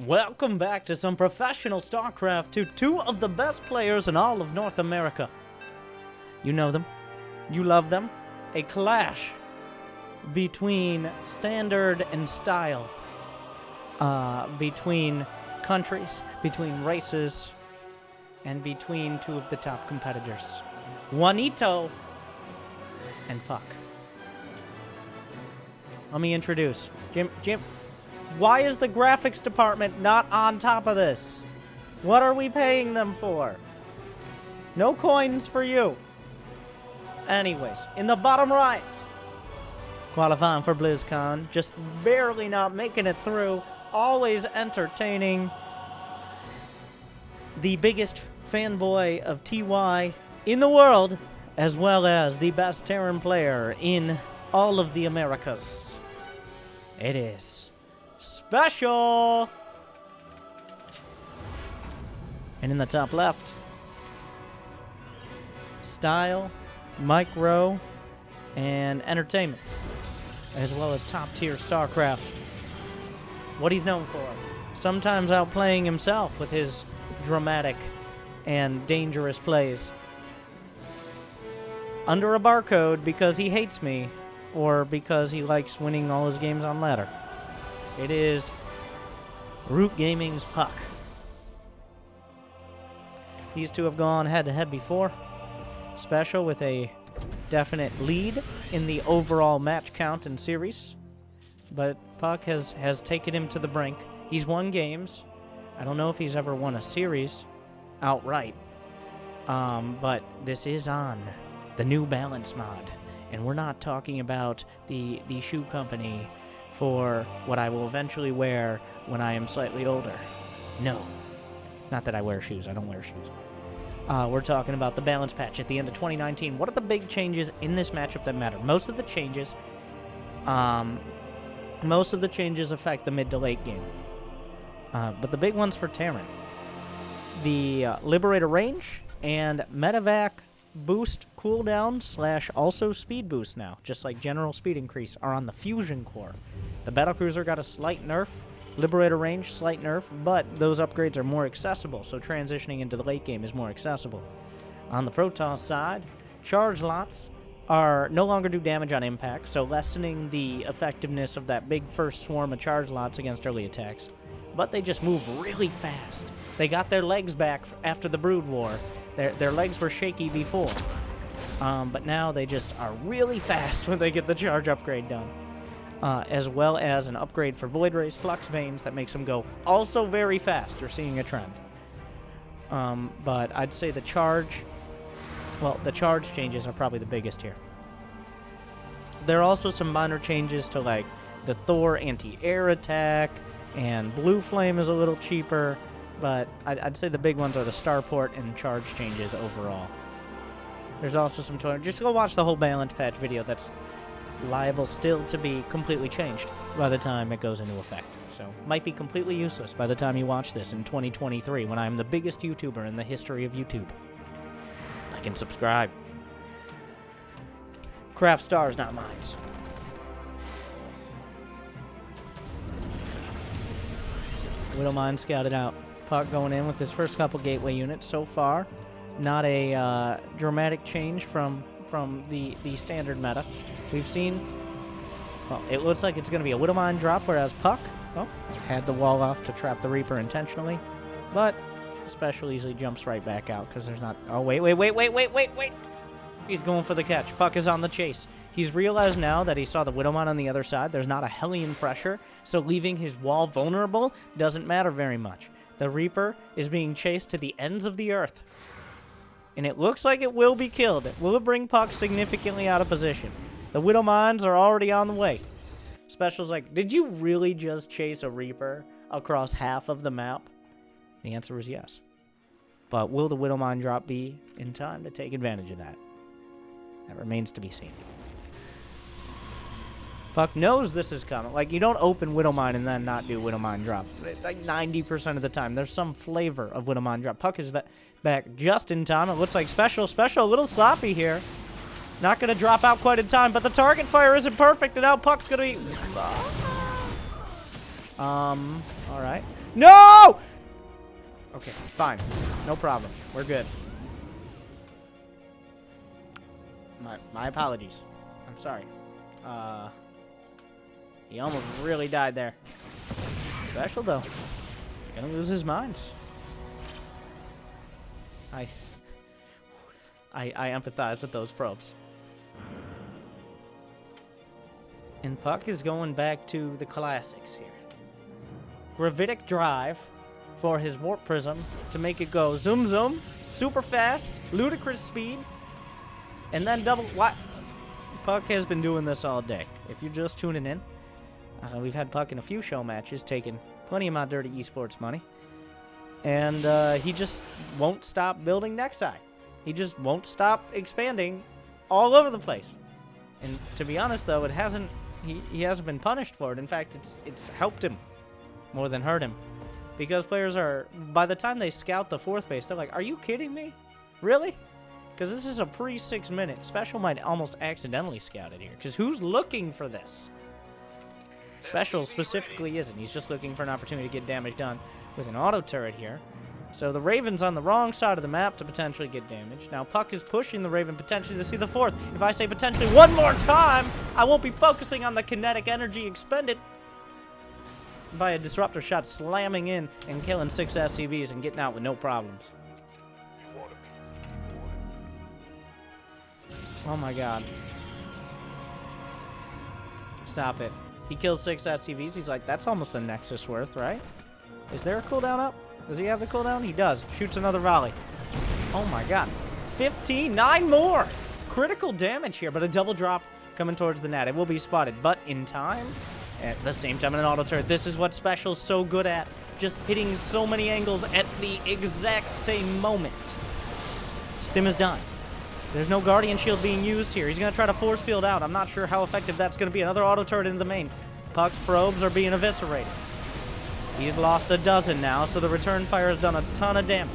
Welcome back to some professional StarCraft to two of the best players in all of North America. You know them. You love them. A clash between standard and style. Between countries, between races, and between two of the top competitors. Juanito and Puck. Let me introduce Jim. Why is the graphics department not on top of this? What are we paying them for? No coins for you. Anyways, in the bottom right, qualifying for BlizzCon, just barely not making it through, always entertaining, the biggest fanboy of TY in the world, as well as the best Terran player in all of the Americas. It is Special! And in the top left, style, micro, and entertainment, as well as top-tier StarCraft. What he's known for, sometimes outplaying himself with his dramatic and dangerous plays. Under a barcode because he hates me, or because he likes winning all his games on ladder. It is Root Gaming's Puck. These two have gone head-to-head before. Special with a definite lead in the overall match count and series. But Puck has taken him to the brink. He's won games. I don't know if he's ever won a series outright. But this is on the New Balance mod. And we're not talking about the shoe company for what I will eventually wear when I am slightly older. No. Not that I wear shoes. I don't wear shoes. We're talking about the balance patch at the end of 2019. What are the big changes in this matchup that matter? Most of the changes affect the mid to late game. But the big ones for Terran. The Liberator range and Medevac boost cooldown / also speed boost now, just like general speed increase, are on the Fusion core. The Battlecruiser got a slight nerf, Liberator range slight nerf, but those upgrades are more accessible, so transitioning into the late game is more accessible. On the Protoss side, charge lots are no longer do damage on impact, so lessening the effectiveness of that big first swarm of charge lots against early attacks. But they just move really fast. They got their legs back after the Brood War. Their legs were shaky before, but now they just are really fast when they get the charge upgrade done. As well as an upgrade for Void Rays Flux Veins that makes them go also very fast. You're seeing a trend. But I'd say the charge changes are probably the biggest here. There are also some minor changes to like the Thor anti-air attack, and Blue Flame is a little cheaper. But I'd say the big ones are the starport and charge changes overall. There's also some... Just go watch the whole balance patch video. That's liable still to be completely changed by the time it goes into effect. So, might be completely useless by the time you watch this in 2023 when I'm the biggest YouTuber in the history of YouTube. Like and subscribe. Craft stars, not mines. Widowmine scouted out. Puck going in with his first couple gateway units so far. Not a dramatic change from the standard meta. We've seen, well, it looks like it's going to be a Widowmine drop, whereas Puck, well, had the wall off to trap the Reaper intentionally. But Special easily jumps right back out because there's not... Oh, wait. He's going for the catch. Puck is on the chase. He's realized now that he saw the Widowmine on the other side. There's not a Hellion pressure, so leaving his wall vulnerable doesn't matter very much. The Reaper is being chased to the ends of the earth. And it looks like it will be killed. Will it bring Puck significantly out of position? The Widowmines are already on the way. Special's like, did you really just chase a Reaper across half of the map? The answer is yes. But will the Widowmine drop be in time to take advantage of that? That remains to be seen. Puck knows this is coming. Like, you don't open Widowmine and then not do Widowmine drop. Like, 90% of the time, there's some flavor of Widowmine drop. Puck is back just in time. It looks like Special a little sloppy here. Not going to drop out quite in time, but the target fire isn't perfect, and now Puck's going to be... All right. No! Okay, fine. No problem. We're good. My apologies. I'm sorry. He almost really died there. Special, though. Gonna lose his mind. I empathize with those probes. And Puck is going back to the classics here. Gravitic drive for his warp prism to make it go zoom zoom, super fast, ludicrous speed, and then double. What? Puck has been doing this all day. If you're just tuning in, we've had Puck in a few show matches, taking plenty of my dirty esports money, and he just won't stop building Nexi. He just won't stop expanding all over the place. And to be honest, though, it hasn't. He hasn't been punished for it. In fact, it's helped him more than hurt him. Because players are, by the time they scout the 4th base, they're like, are you kidding me? Really? Because this is a pre-6 minute. Special might almost accidentally scout it here. Because who's looking for this? Special specifically isn't. He's just looking for an opportunity to get damage done with an auto turret here. So the Raven's on the wrong side of the map to potentially get damage. Now Puck is pushing the Raven potentially to see the 4th. If I say potentially one more time, I won't be focusing on the kinetic energy expended by a disruptor shot slamming in and killing 6 SCVs and getting out with no problems. Oh my god. Stop it. He kills 6 SCVs. He's like, that's almost a Nexus worth, right? Is there a cooldown up? Does he have the cooldown? He does. Shoots another volley. Oh my god. 15, 9 more! Critical damage here, but a double drop coming towards the net. It will be spotted, but in time, at the same time in an auto turret. This is what Special's so good at. Just hitting so many angles at the exact same moment. Stim is done. There's no Guardian Shield being used here. He's going to try to force field out. I'm not sure how effective that's going to be. Another auto turret into the main. Puck's probes are being eviscerated. He's lost a dozen now, so the return fire has done a ton of damage.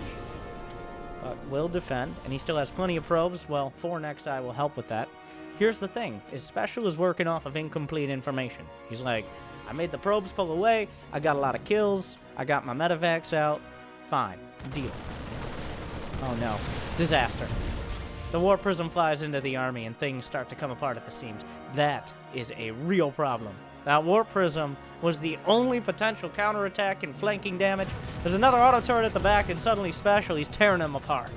Puck will defend, and he still has plenty of probes. Well, 4 Nexi will help with that. Here's the thing, is Special is working off of incomplete information. He's like, I made the probes pull away, I got a lot of kills, I got my medevacs out, fine, deal. Oh no, disaster. The Warp Prism flies into the army and things start to come apart at the seams. That is a real problem. That Warp Prism was the only potential counterattack and flanking damage. There's another auto turret at the back and suddenly Special, he's tearing them apart.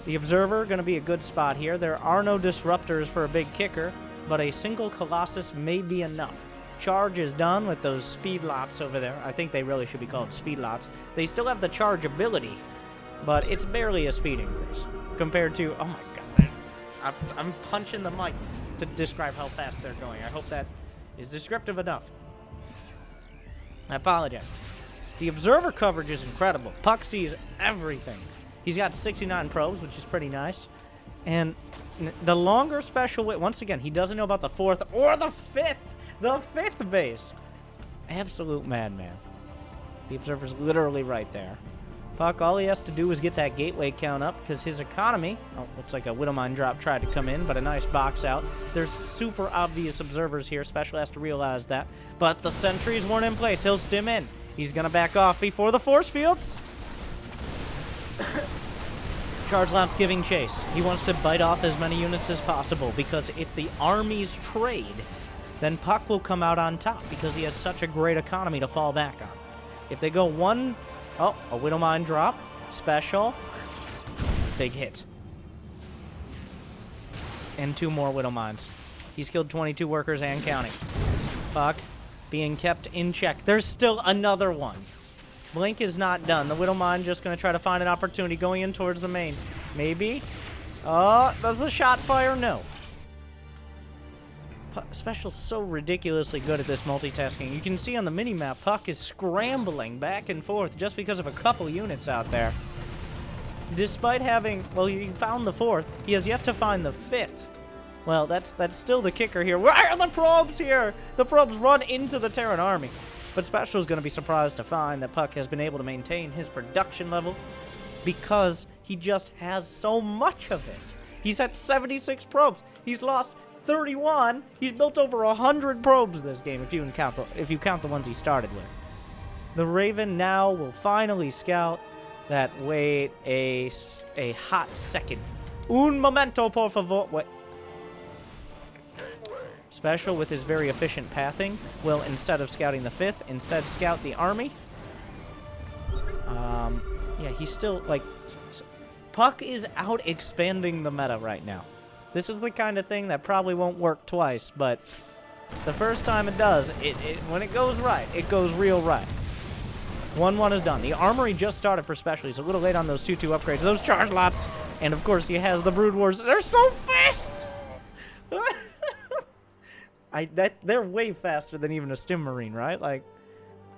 The Observer going to be a good spot here. There are no disruptors for a big kicker, but a single Colossus may be enough. Charge is done with those speed lots over there. I think they really should be called speed lots. They still have the charge ability, but it's barely a speed increase compared to, oh my god, I'm punching the mic to describe how fast they're going. I hope that is descriptive enough. I apologize. The Observer coverage is incredible. Puck sees everything. He's got 69 probes, which is pretty nice. And the longer Special wait, once again, he doesn't know about the 4th or the 5th. The 5th base. Absolute madman. The Observer's literally right there. Puck, all he has to do is get that gateway count up because his economy, oh, looks like a Widowmine drop tried to come in, but a nice box out. There's super obvious observers here. Special has to realize that. But the sentries weren't in place. He'll stim in. He's going to back off before the force fields. Charge Lamp's giving chase. He wants to bite off as many units as possible because if the armies trade, then Puck will come out on top because he has such a great economy to fall back on. If they go one, oh, a Widowmine drop, Special, big hit. And 2 more Widowmines. He's killed 22 workers and counting. Puck being kept in check. There's still another one. Blink is not done. The Widowmine just going to try to find an opportunity going in towards the main. Maybe. Oh, does the shot fire? No. Special's so ridiculously good at this multitasking. You can see on the mini-map, Puck is scrambling back and forth just because of a couple units out there. Despite having, well, he found the 4th, he has yet to find the 5th. Well, that's still the kicker here. Where are the probes here? The probes run into the Terran army. But Special is going to be surprised to find that Puck has been able to maintain his production level because he just has so much of it. He's had 76 probes. He's lost 31. He's built over 100 probes this game if you count the ones he started with. The Raven now will finally scout that. Wait a hot second. Un momento, por favor. Wait. Special, with his very efficient pathing, will, instead of scouting the 5th, instead scout the army. Yeah, he's still, like... Puck is out expanding the meta right now. This is the kind of thing that probably won't work twice, but the first time it does, when it goes right, it goes real right. 1-1 is done. The armory just started for Special. He's a little late on those 2-2 upgrades. Those charge lots. And, of course, he has the Brood Wars. They're so fast! They're way faster than even a Stim Marine, right? Like,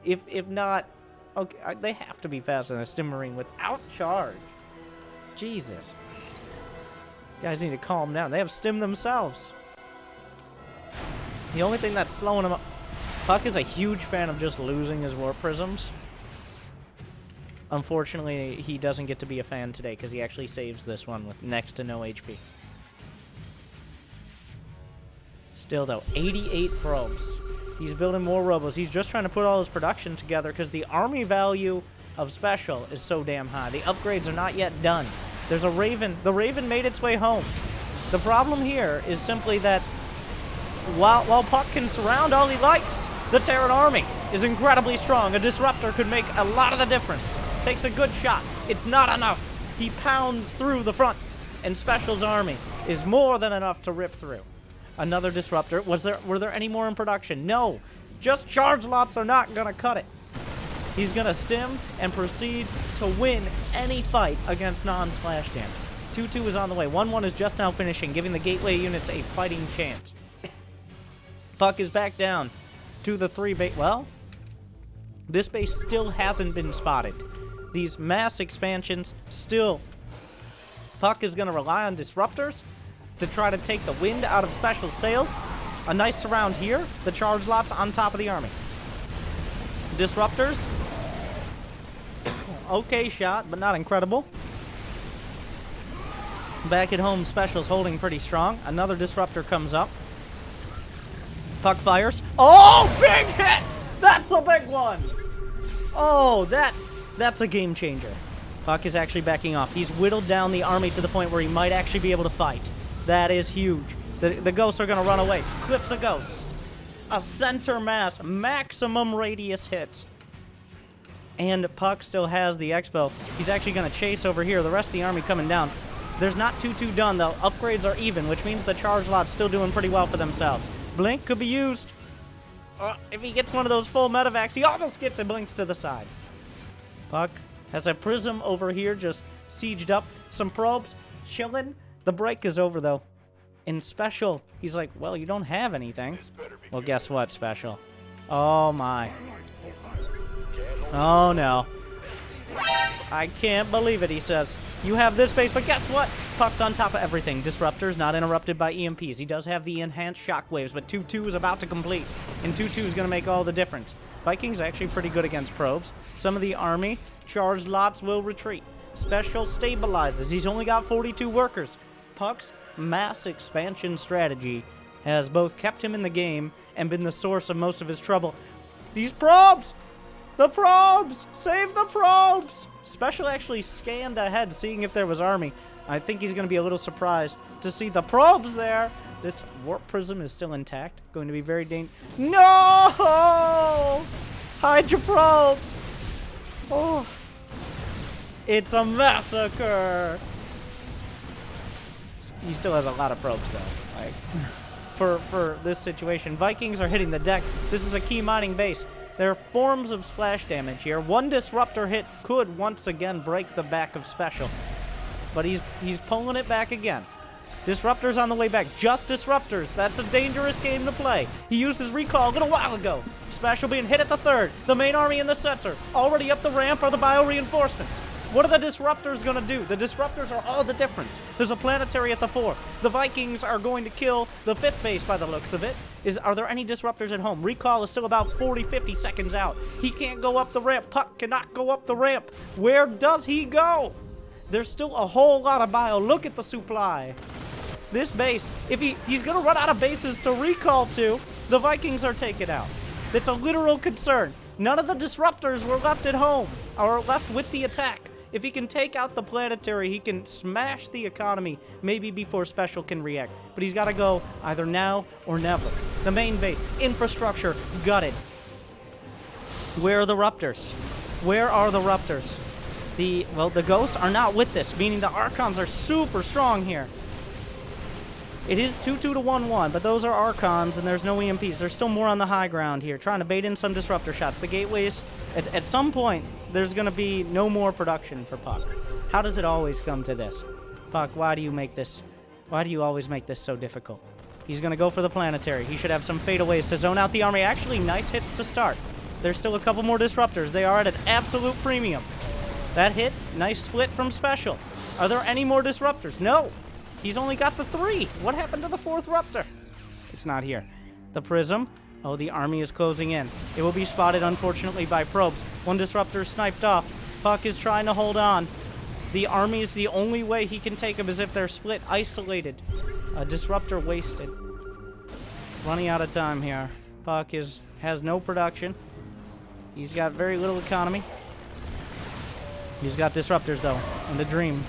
if not... Okay, they have to be faster than a Stim Marine without charge. Jesus. You guys need to calm down. They have Stim themselves. The only thing that's slowing them up... Puck is a huge fan of just losing his Warp Prisms. Unfortunately, he doesn't get to be a fan today because he actually saves this one with next to no HP. Still, though, 88 probes. He's building more robos. He's just trying to put all his production together because the army value of Special is so damn high. The upgrades are not yet done. There's a Raven. The Raven made its way home. The problem here is simply that while Puck can surround all he likes, the Terran army is incredibly strong. A Disruptor could make a lot of the difference. Takes a good shot. It's not enough. He pounds through the front, and Special's army is more than enough to rip through. Another Disruptor. Were there any more in production? No. Just charge lots are not going to cut it. He's going to stim and proceed to win any fight against non-splash damage. 2-2 is on the way. 1-1 is just now finishing, giving the gateway units a fighting chance. Puck is back down to the 3 base. Well, this base still hasn't been spotted. These mass expansions still. Puck is going to rely on Disruptors to try to take the wind out of Special sails. A nice surround here. The charge lots on top of the army. Disruptors. Okay shot, but not incredible. Back at home, Special's holding pretty strong. Another Disruptor comes up. Puck fires. Oh, big hit! That's a big one! Oh, that's a game changer. Puck is actually backing off. He's whittled down the army to the point where he might actually be able to fight. That is huge. The ghosts are going to run away. Clips a ghost. A center mass, maximum radius hit. And Puck still has the Expo. He's actually going to chase over here. The rest of the army coming down. There's not 2-2 done, though. Upgrades are even, which means the charge lot's still doing pretty well for themselves. Blink could be used. If he gets one of those full medevacs, he almost gets it. Blinks to the side. Puck has a Prism over here, just sieged up. Some probes, chilling. The break is over, though. In Special, he's like, well, you don't have anything. Well, guess what, Special? Oh, my. Oh, no. I can't believe it, he says. You have this base, but guess what? Puck's on top of everything. Disruptors not interrupted by EMPs. He does have the enhanced shockwaves, but 2-2 is about to complete. And 2-2 is going to make all the difference. Vikings actually pretty good against probes. Some of the army charged lots will retreat. Special stabilizes. He's only got 42 workers. Puck's mass expansion strategy has both kept him in the game and been the source of most of his trouble. These probes! The probes! Save the probes! Special actually scanned ahead, seeing if there was army. I think he's going to be a little surprised to see the probes there. This Warp Prism is still intact. Going to be very dangerous. No! Hide your probes! Oh. It's a massacre! He still has a lot of probes, though. Like, for this situation. Vikings are hitting the deck. This is a key mining base. There are forms of splash damage here. One Disruptor hit could once again break the back of Special. But he's pulling it back again. Disruptors on the way back. Just Disruptors. That's a dangerous game to play. He used his recall a little while ago. Special being hit at the 3rd. The main army in the center. Already up the ramp are the bio reinforcements. What are the Disruptors going to do? The Disruptors are all the difference. There's a planetary at the 4th. The Vikings are going to kill the 5th base by the looks of it. Are there any Disruptors at home? Recall is still about 40-50 seconds out. He can't go up the ramp. Puck cannot go up the ramp. Where does he go? There's still a whole lot of bio. Look at the supply. This base, if he's going to run out of bases to recall to, the Vikings are taken out. That's a literal concern. None of the disruptors were left at home, or left with the attack. If he can take out the planetary, he can smash the economy, maybe before Special can react. But he's got to go either now or never. The main base, infrastructure, gutted. Where are the Ruptors? Where are the Ruptors? The Ghosts are not with this, meaning the Archons are super strong here. It is 2-2 to 1-1, but those are Archons, and there's no EMPs. There's still more on the high ground here, trying to bait in some disruptor shots. The gateways, at some point, there's going to be no more production for Puck. How does it always come to this? Puck, why do you always make this so difficult? He's going to go for the planetary. He should have some fadeaways to zone out the army. Actually, nice hits to start. There's still a couple more disruptors. They are at an absolute premium. That hit, nice split from Special. Are there any more disruptors? No. He's only got the 3. What happened to the 4th Ruptor? It's not here. The Prism. Oh, the army is closing in. It will be spotted, unfortunately, by probes. One disruptor is sniped off. Puck is trying to hold on. The army is the only way he can take them is if they're split, isolated. A disruptor wasted. Running out of time here. Puck has no production. He's got very little economy. He's got disruptors, though, and the dream.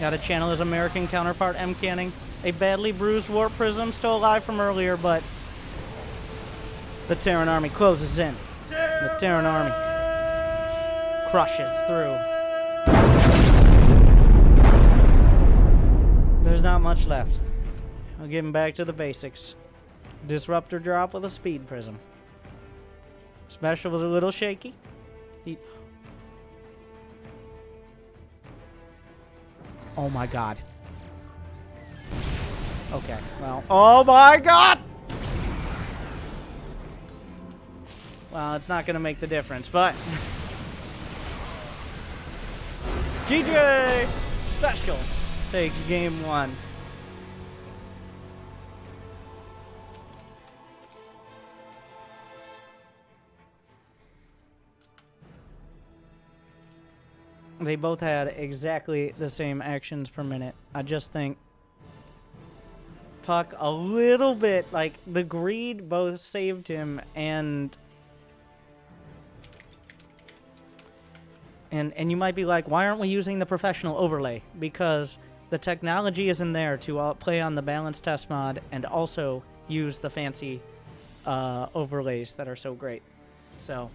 Got to channel his American counterpart, M. Canning. A badly bruised Warp Prism, still alive from earlier, but the Terran army closes in. The Terran army crushes through. There's not much left. I'll give him back to the basics. Disruptor drop with a Speed Prism. Special was a little shaky. Oh my god. Okay, well. Oh my god! Well, it's not going to make the difference, but GJ Special takes game 1. They both had exactly the same actions per minute. I just think Puck a little bit, like, the greed both saved him and you might be like, why aren't we using the professional overlay? Because the technology isn't there to play on the balanced test mod and also use the fancy overlays that are so great. So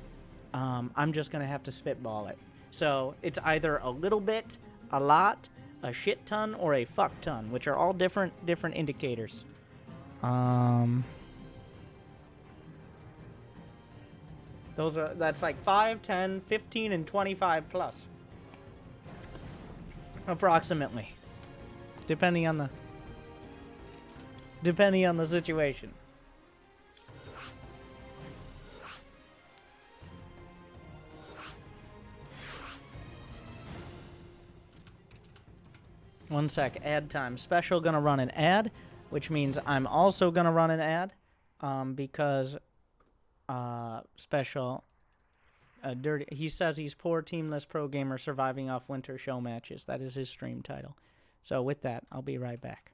I'm just going to have to spitball it. So it's either a little bit, a lot, a shit ton, or a fuck ton, which are all different indicators. That's like 5, 10, 15, and 25 plus. Approximately. Depending on the situation. One sec, ad time. Special gonna run an ad, which means I'm also gonna run an ad, because Special, dirty. He says he's poor teamless pro gamer surviving off winter show matches. That is his stream title. So with that, I'll be right back.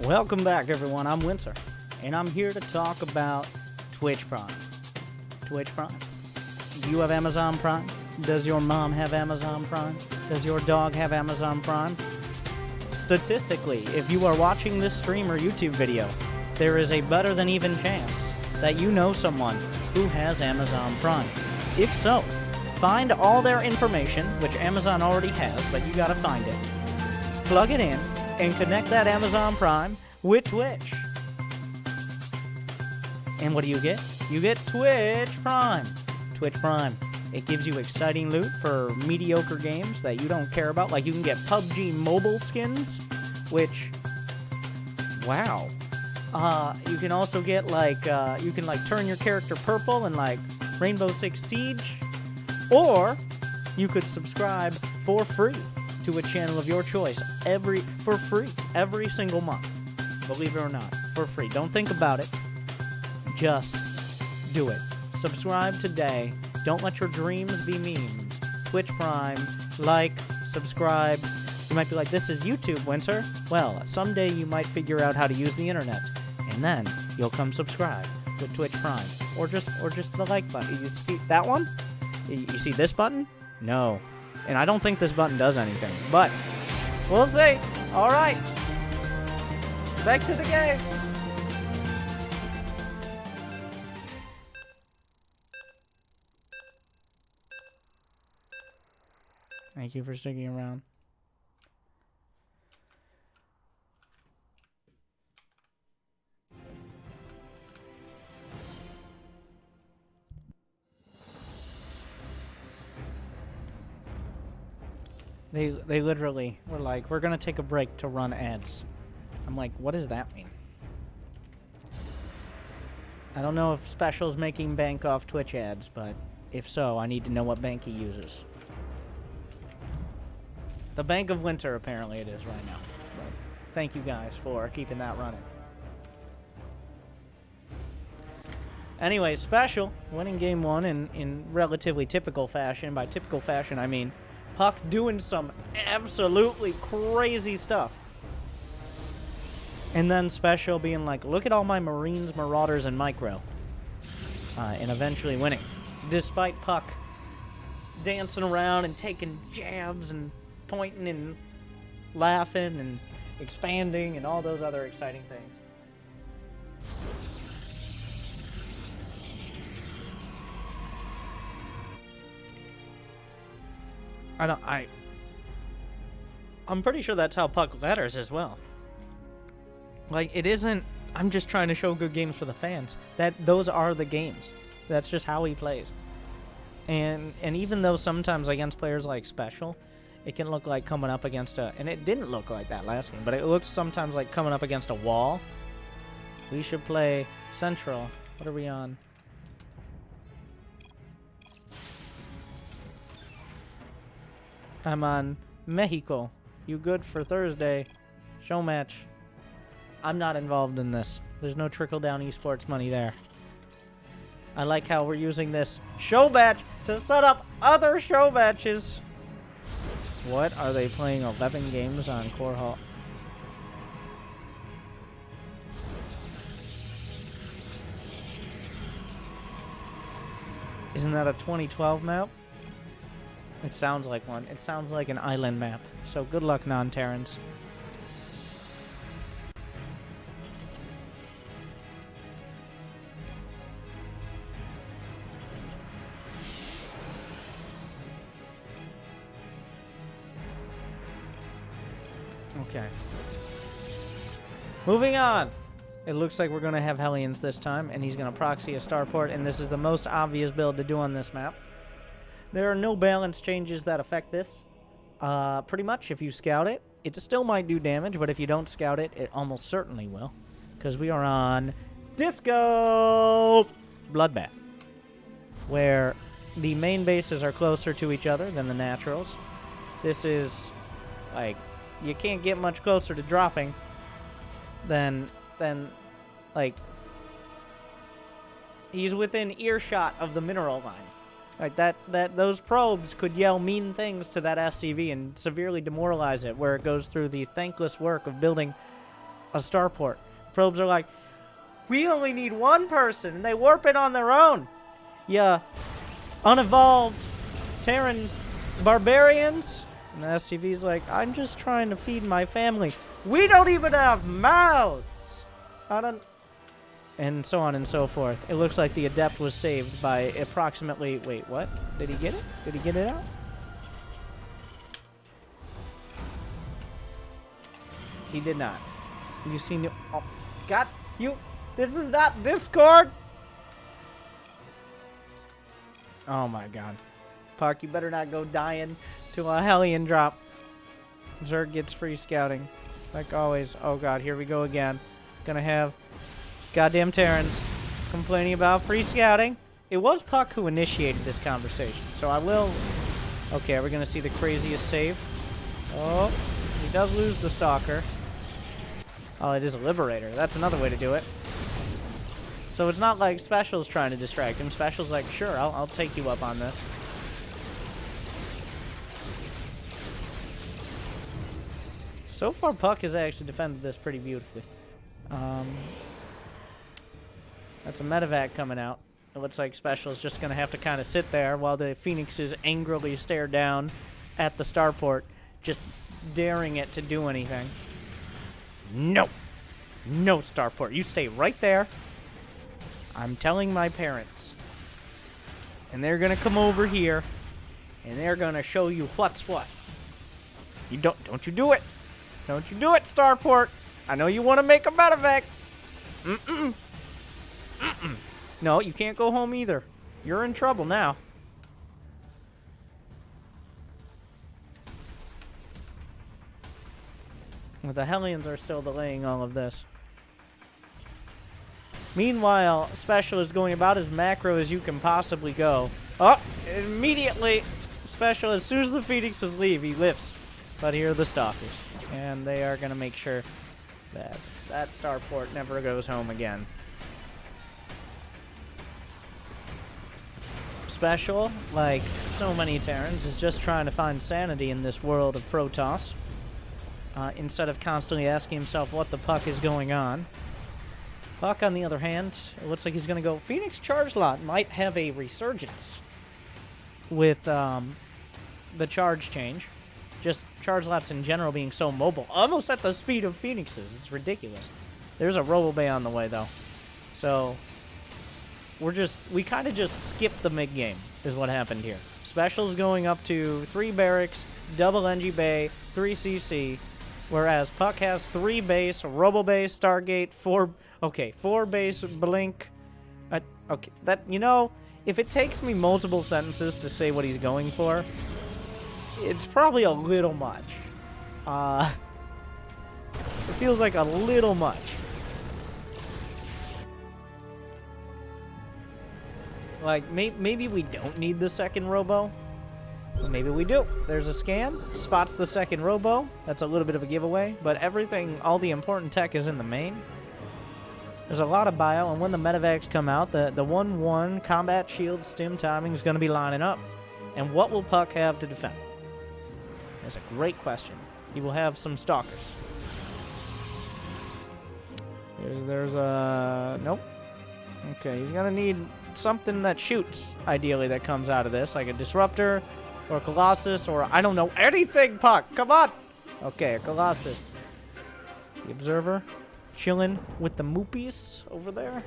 Welcome back, everyone. I'm Winter, and I'm here to talk about Twitch Prime. Twitch Prime. Do you have Amazon Prime? Does your mom have Amazon Prime? Does your dog have Amazon Prime? Statistically, if you are watching this stream or YouTube video, there is a better than even chance that you know someone who has Amazon Prime. If so, find all their information, which Amazon already has, but you gotta find it. Plug it in, and connect that Amazon Prime with Twitch. And what do you get? You get Twitch Prime. Twitch Prime. It gives you exciting loot for mediocre games that you don't care about. Like, you can get PUBG mobile skins, which, wow. You can also get, like, you can, like, turn your character purple in, like, Rainbow Six Siege. Or you could subscribe for free to a channel of your choice for free every single month. Believe it or not, for free. Don't think about it. Just do it. Subscribe today. Don't let your dreams be memes. Twitch Prime, like, subscribe. You might be like, this is YouTube, Winter. Well, someday you might figure out how to use the internet, and then you'll come subscribe with Twitch Prime, or just the like button. You see that one? You see this button? No, and I don't think this button does anything, but we'll see. All right, back to the game. Thank you for sticking around. They literally were like, we're gonna take a break to run ads. I'm like, what does that mean? I don't know if Special's making bank off Twitch ads, but if so, I need to know what bank he uses. The Bank of Winter, apparently it is right now. But thank you guys for keeping that running. Anyway, Special winning game one in relatively typical fashion. By typical fashion, I mean Puck doing some absolutely crazy stuff. And then Special being like, look at all my Marines, Marauders, and Micro. And eventually winning. Despite Puck dancing around and taking jabs and pointing and laughing and expanding and all those other exciting things. I'm pretty sure that's how Puck letters as well. Like, it isn't, I'm just trying to show good games for the fans. Those are the games. That's just how he plays. And even though sometimes against players like Special, it can look like coming up against and it didn't look like that last game, but it looks sometimes like coming up against a wall. We should play Central. What are we on? I'm on Mexico. You good for Thursday? Show match. I'm not involved in this. There's no trickle-down esports money there. I like how we're using this show match to set up other show matches. What? Are they playing 11 games on Core Hall? Isn't that a 2012 map? It sounds like one. It sounds like an island map. So good luck, non-Terrans. Okay. Moving on. It looks like we're going to have Hellions this time, and he's going to proxy a starport, and this is the most obvious build to do on this map. There are no balance changes that affect this. Pretty much, if you scout it, it still might do damage, but if you don't scout it, it almost certainly will. Because we are on Disco Bloodbath, where the main bases are closer to each other than the naturals. This is, like, you can't get much closer to dropping than like, he's within earshot of the mineral line. Like, those probes could yell mean things to that SCV and severely demoralize it, where it goes through the thankless work of building a starport. Probes are like, we only need one person, and they warp it on their own. Yeah, unevolved Terran barbarians. And the SCV's like, I'm just trying to feed my family. We don't even have mouths. And so on and so forth. It looks like the Adept was saved by approximately... Wait, what? Did he get it? Did he get it out? He did not. You see new... Oh, God, you... This is not Discord! Oh my God. Park, you better not go dying to a Hellion drop. Zerg gets free scouting. Like always. Oh God, here we go again. Gonna have goddamn Terrans complaining about free scouting. It was Puck who initiated this conversation, so I will... Okay, we're gonna see the craziest save Oh, he does lose the Stalker. Oh, it is a Liberator. That's another way to do it. So it's not like Special's trying to distract him. Special's like, sure, I'll take you up on this. So far, Puck has actually defended this pretty beautifully. That's a medevac coming out. It looks like Special is just going to have to kind of sit there while the Phoenixes angrily stare down at the starport, just daring it to do anything. No. No, starport. You stay right there. I'm telling my parents. And they're going to come over here, and they're going to show you what's what. You don't you do it. Don't you do it, starport. I know you want to make a medevac. Mm-mm. Mm-mm. No, you can't go home either. You're in trouble now. Well, the Hellions are still delaying all of this. Meanwhile, Special is going about as macro as you can possibly go. Oh, immediately, Special, as soon as the Phoenixes leave, he lifts. But here are the Stalkers. And they are going to make sure that that starport never goes home again. Special, like so many Terrans, is just trying to find sanity in this world of Protoss. Instead of constantly asking himself what the fuck is going on. Puck, on the other hand, it looks like he's going to go. Phoenix Charge Lot might have a resurgence with the charge change. Just charge lots in general being so mobile. Almost at the speed of Phoenixes. It's ridiculous. There's a Robo-Bay on the way, though. So, we kind of just skipped the mid-game, is what happened here. Special's going up to 3 barracks, double NG Bay, 3 CC, whereas Puck has 3 base, Robo-Bay, Stargate, 4 base, Blink. Okay, that, you know, if it takes me multiple sentences to say what he's going for, it's probably a little much. It feels like a little much. Like, maybe we don't need the second Robo. Maybe we do. There's a scan. Spots the second Robo. That's a little bit of a giveaway. But everything, all the important tech is in the main. There's a lot of bio, and when the medevacs come out, the 1-1 combat shield stim timing is going to be lining up. And what will Puck have to defend? That's a great question. He will have some Stalkers. There's a... Nope. Okay, he's going to need something that shoots, ideally, that comes out of this. Like a Disruptor, or a Colossus, or I don't know, anything, Puck! Come on! Okay, a Colossus. The Observer, chilling with the Moopies over there,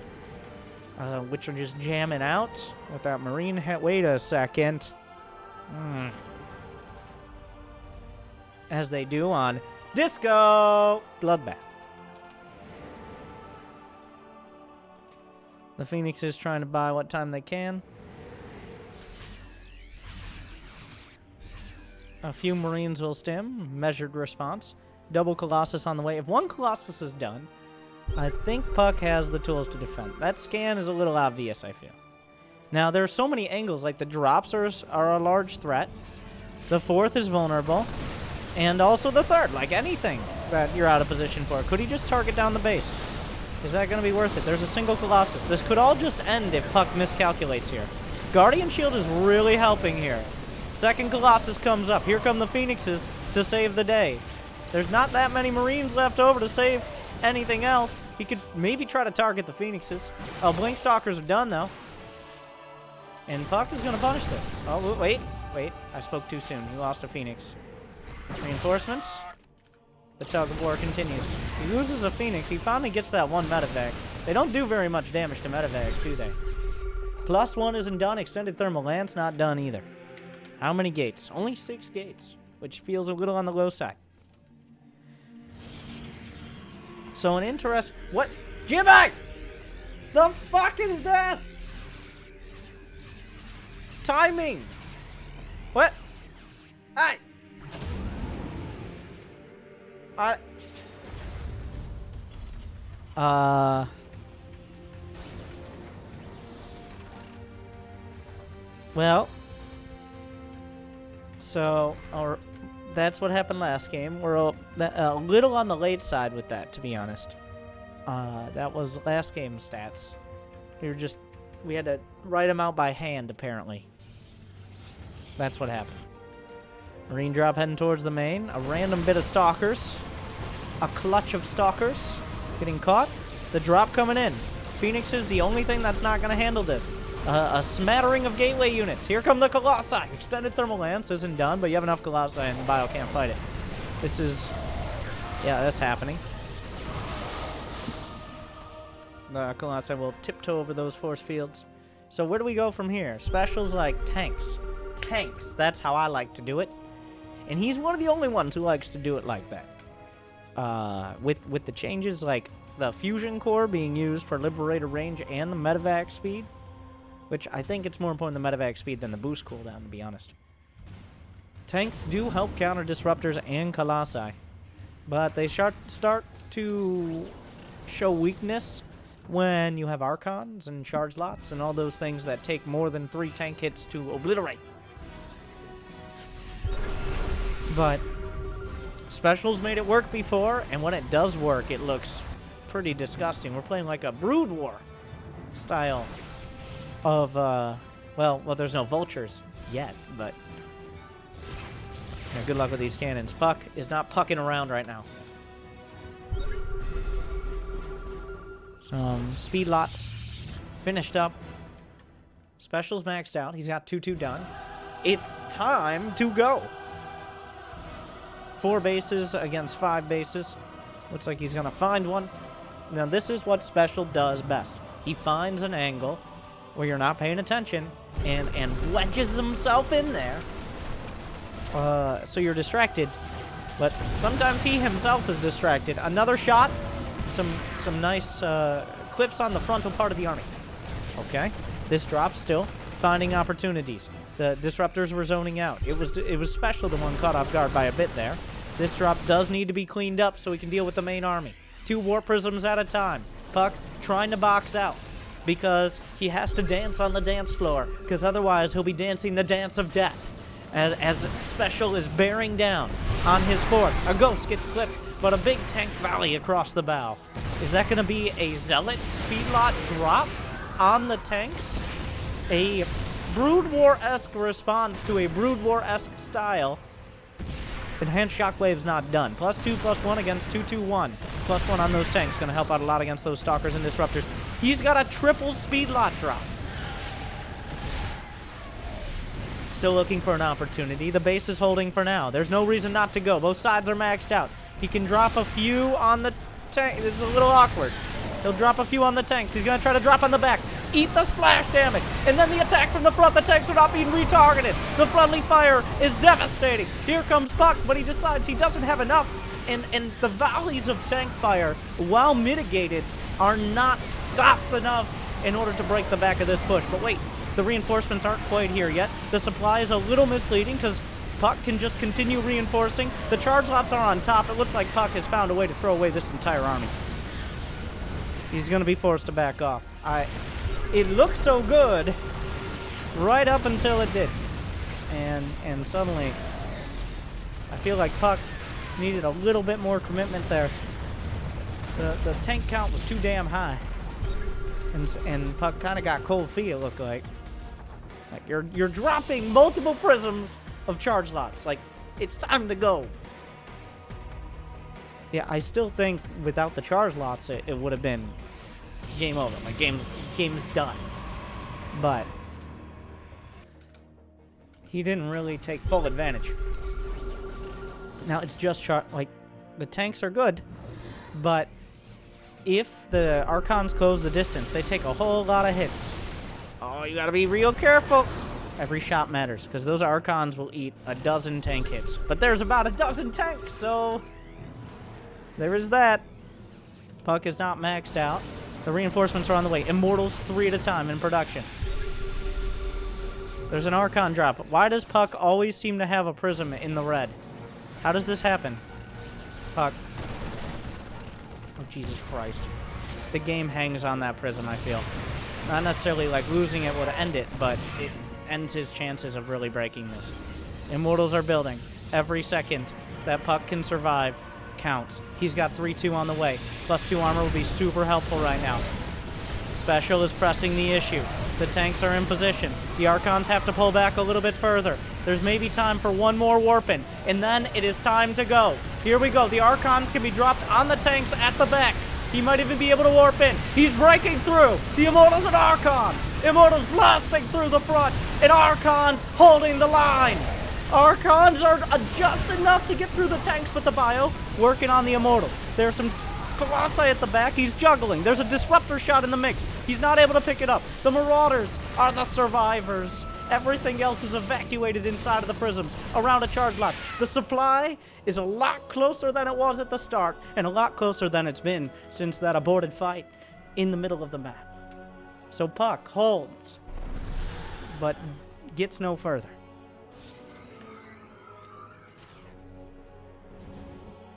which are just jamming out with that Marine... Wait a second. As they do on Disco Bloodbath. The Phoenix is trying to buy what time they can. A few Marines will stim. Measured response. Double Colossus on the way. If one Colossus is done, I think Puck has the tools to defend. That scan is a little obvious, I feel. Now, there are so many angles. Like, the drops are a large threat. The 4th is vulnerable. And also the 3rd. Like, anything that you're out of position for. Could he just target down the base? Is that going to be worth it? There's a single Colossus. This could all just end if Puck miscalculates here. Guardian Shield is really helping here. Second Colossus comes up. Here come the Phoenixes to save the day. There's not that many Marines left over to save anything else. He could maybe try to target the Phoenixes. Oh, Blink Stalkers are done, though. And Puck is going to punish this. Oh, wait. I spoke too soon. He lost a Phoenix. Reinforcements. The tug of war continues. He loses a Phoenix. He finally gets that one medevac. They don't do very much damage to medevacs, do they? +1 isn't done. Extended Thermal Lance not done either. How many gates? Only 6 gates, which feels a little on the low side. So an interest... What? Jimmy! The fuck is this? Timing! What? Hey! Well, so that's what happened last game. We're a little on the late side with that, to be honest. That was last game's stats. We had to write them out by hand, apparently. That's what happened. Marine drop heading towards the main. A random bit of stalkers. A clutch of stalkers getting caught. The drop coming in. Phoenix is the only thing that's not going to handle this. A smattering of gateway units. Here come the Colossi. Extended Thermal Lance isn't done, but you have enough Colossi and the Bio can't fight it. This is... yeah, that's happening. The Colossi will tiptoe over those force fields. So where do we go from here? Specials like tanks. Tanks. That's how I like to do it. And he's one of the only ones who likes to do it like that. With the changes like the fusion core being used for Liberator range and the medevac speed, which I think it's more important the medevac speed than the boost cooldown, to be honest. Tanks do help counter disruptors and Colossi, but they start to show weakness when you have Archons and charge lots and all those things that take more than 3 tank hits to obliterate. But Specials made it work before, and when it does work, it looks pretty disgusting. We're playing like a Brood War style of, well, there's no vultures yet, but yeah, good luck with these cannons. Puck is not pucking around right now. Some speed lots finished up. Specials maxed out. He's got 2-2 done. It's time to go. 4 bases against 5 bases. Looks like he's going to find one. Now, this is what Special does best. He finds an angle where you're not paying attention and wedges himself in there. So you're distracted. But sometimes he himself is distracted. Another shot. Some nice clips on the frontal part of the army. Okay. This drop still finding opportunities. The disruptors were zoning out. It was Special the one caught off guard by a bit there. This drop does need to be cleaned up so we can deal with the main army. 2 warp prisms at a time. Puck trying to box out because he has to dance on the dance floor, because otherwise he'll be dancing the dance of death as Special is bearing down on his fort. A ghost gets clipped, but a big tank volley across the bow. Is that going to be a Zealot speed lot drop on the tanks? A Brood War-esque response to a Brood War-esque style. Enhanced Shockwave's not done. +2/+1 against 2/2/1. +1 on those tanks. Going to help out a lot against those Stalkers and Disruptors. He's got a triple speed lot drop. Still looking for an opportunity. The base is holding for now. There's no reason not to go. Both sides are maxed out. He can drop a few on the tank. This is a little awkward. He'll drop a few on the tanks. He's going to try to drop on the back. Eat the splash damage. And then the attack from the front. The tanks are not being retargeted. The friendly fire is devastating. Here comes Puck, but he decides he doesn't have enough. And the volleys of tank fire, while mitigated, are not stopped enough in order to break the back of this push. But wait, the reinforcements aren't quite here yet. The supply is a little misleading because Puck can just continue reinforcing. The charge lots are on top. It looks like Puck has found a way to throw away this entire army. He's going to be forced to back off. It looked so good right up until it did. And suddenly, I feel like Puck needed a little bit more commitment there. The tank count was too damn high. And Puck kind of got cold feet, it looked like. Like, you're dropping multiple prisms of charge lots. Like, it's time to go. Yeah, I still think without the charge lots, it would have been game over. Like, game's done. But he didn't really take full advantage. Now, it's just like, the tanks are good, but if the Archons close the distance, they take a whole lot of hits. Oh, you gotta be real careful. Every shot matters, because those Archons will eat a dozen tank hits. But there's about a dozen tanks, so there is that. Puck is not maxed out. The reinforcements are on the way. Immortals 3 at a time in production. There's an Archon drop. Why does Puck always seem to have a prism in the red? How does this happen? Puck. Oh, Jesus Christ. The game hangs on that prism, I feel. Not necessarily like losing it would end it, but it ends his chances of really breaking this. Immortals are building. Every second that Puck can survive counts. He's got 3-2 on the way. +2 armor will be super helpful right now. Special is pressing the issue. The tanks are in position. The Archons have to pull back a little bit further. There's maybe time for one more warp-in, and then it is time to go. Here we go. The Archons can be dropped on the tanks at the back. He might even be able to warp in. He's breaking through. The Immortals and Archons. Immortals blasting through the front, and Archons holding the line. Archons are just enough to get through the tanks, but the Bio working on the Immortals. There's some Colossi at the back. He's juggling. There's a Disruptor shot in the mix. He's not able to pick it up. The Marauders are the survivors. Everything else is evacuated inside of the prisms, around a charge lot. The supply is a lot closer than it was at the start, and a lot closer than it's been since that aborted fight in the middle of the map. So Puck holds, but gets no further.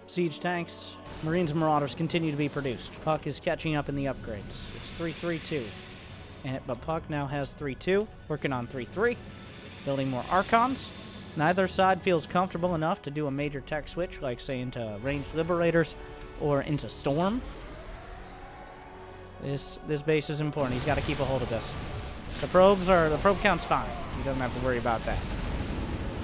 Siege tanks, Marines and Marauders continue to be produced. Puck is catching up in the upgrades. It's 3-3-2. But Puck now has 3-2, working on 3-3, building more Archons. Neither side feels comfortable enough to do a major tech switch, like, say, into Ranged Liberators or into Storm. This base is important. He's got to keep a hold of this. The probe count's fine. He doesn't have to worry about that.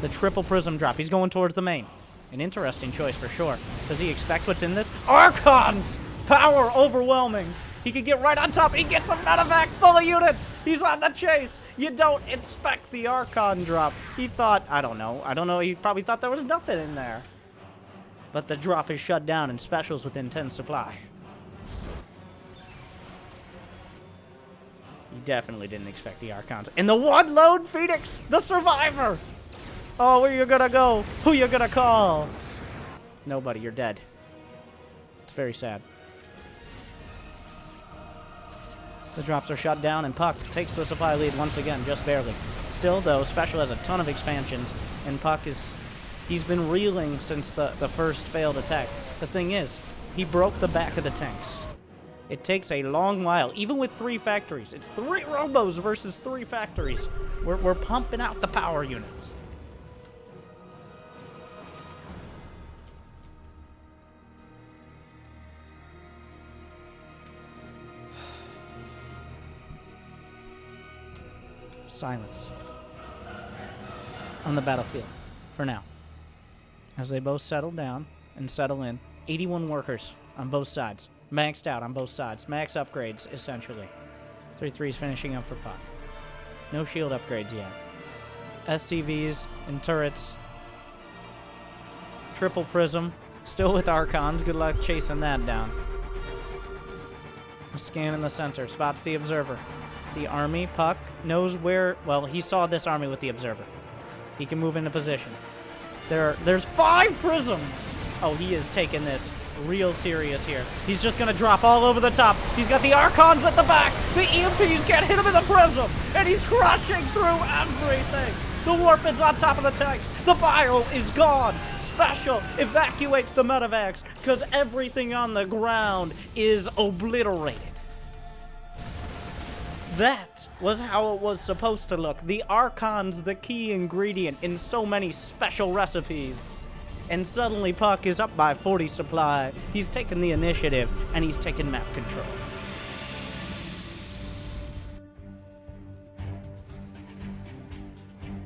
The triple prism drop. He's going towards the main. An interesting choice for sure. Does he expect what's in this? Archons! Power overwhelming. He could get right on top. He gets a medevac full of units. He's on the chase. You don't expect the Archon drop. He thought, I don't know. He probably thought there was nothing in there. But the drop is shut down and Special's within 10 supply. He definitely didn't expect the Archons. And the one lone Phoenix, the survivor. Oh, where you gonna go? Who you gonna call? Nobody, you're dead. It's very sad. The drops are shut down, and Puck takes the supply lead once again, just barely. Still, though, Special has a ton of expansions, and Puck he's been reeling since the first failed attack. The thing is, he broke the back of the tanks. It takes a long while, even with 3 factories. It's 3 robos versus 3 factories. We're pumping out the power units. Silence on the battlefield for now, as they both settle down and settle in. 81 workers on both sides, maxed out on both sides, max upgrades essentially. 3-3's finishing up for Puck. No shield upgrades yet. SCVs and turrets. Triple prism, still with Archons. Good luck chasing that down. A scan in the center, spots the observer. The army, Puck, knows where... Well, he saw this army with the observer. He can move into position. There's 5 prisms! Oh, he is taking this real serious here. He's just going to drop all over the top. He's got the Archons at the back. The EMPs can't hit him in the prism. And he's crushing through everything. The warp-in's on top of the tanks. The bio is gone. Special evacuates the medevacs because everything on the ground is obliterated. That was how it was supposed to look. The Archon's the key ingredient in so many special recipes. And suddenly Puck is up by 40 supply. He's taken the initiative, and he's taken map control.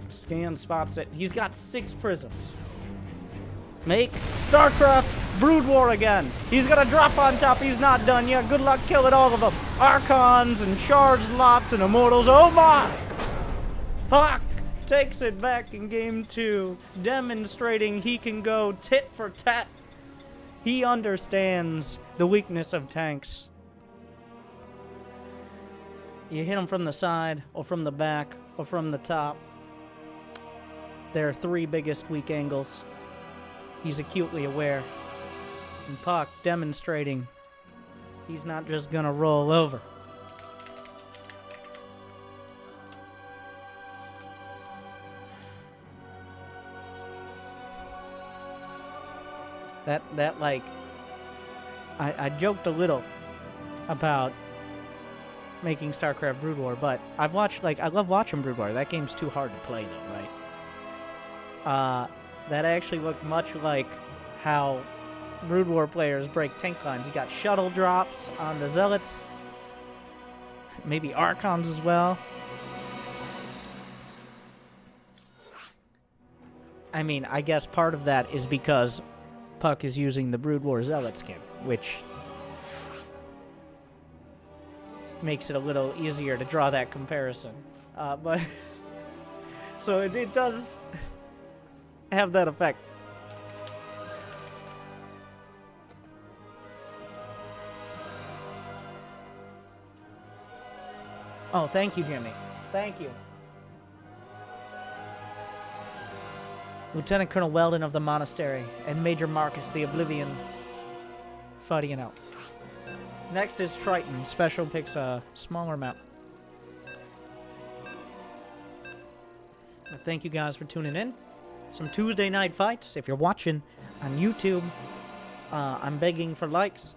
Scan spots it. He's got 6 prisms. Make Starcraft Brood War again. He's gonna drop on top. He's not done yet. Good luck killing all of them. Archons and charged lots and Immortals. Oh my! Puck takes it back in game 2, demonstrating he can go tit for tat. He understands the weakness of tanks. You hit them from the side, or from the back, or from the top. Their 3 biggest weak angles. He's acutely aware. And Puck demonstrating he's not just gonna roll over. That like, I joked a little about making StarCraft Brood War, but I love watching Brood War. That game's too hard to play though, right? That actually looked much like how Brood War players break tank lines. You got shuttle drops on the Zealots. Maybe Archons as well. I mean, I guess part of that is because Puck is using the Brood War Zealot skin, which makes it a little easier to draw that comparison. But so it does have that effect. Oh, thank you, Jimmy. Thank you. Lieutenant Colonel Weldon of the Monastery and Major Marcus the Oblivion fighting it out. Next is Triton. Special picks a smaller map. Thank you guys for tuning in. Some Tuesday night fights. If you're watching on YouTube, I'm begging for likes.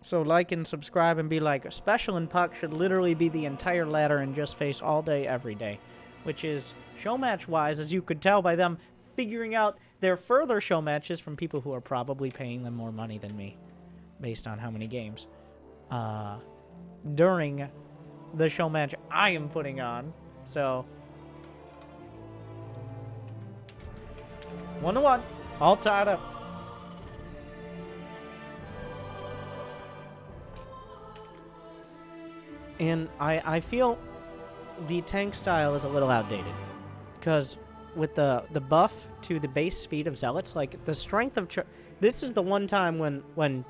So like and subscribe and be like, Special and Puck should literally be the entire ladder and just face all day, every day. Which is, show match-wise, as you could tell by them figuring out their further show matches from people who are probably paying them more money than me, based on how many games, during the show match I am putting on. So, 1-1, all tied up. And I feel the tank style is a little outdated, because with the buff to the base speed of Zealots, like the strength of this is the one time when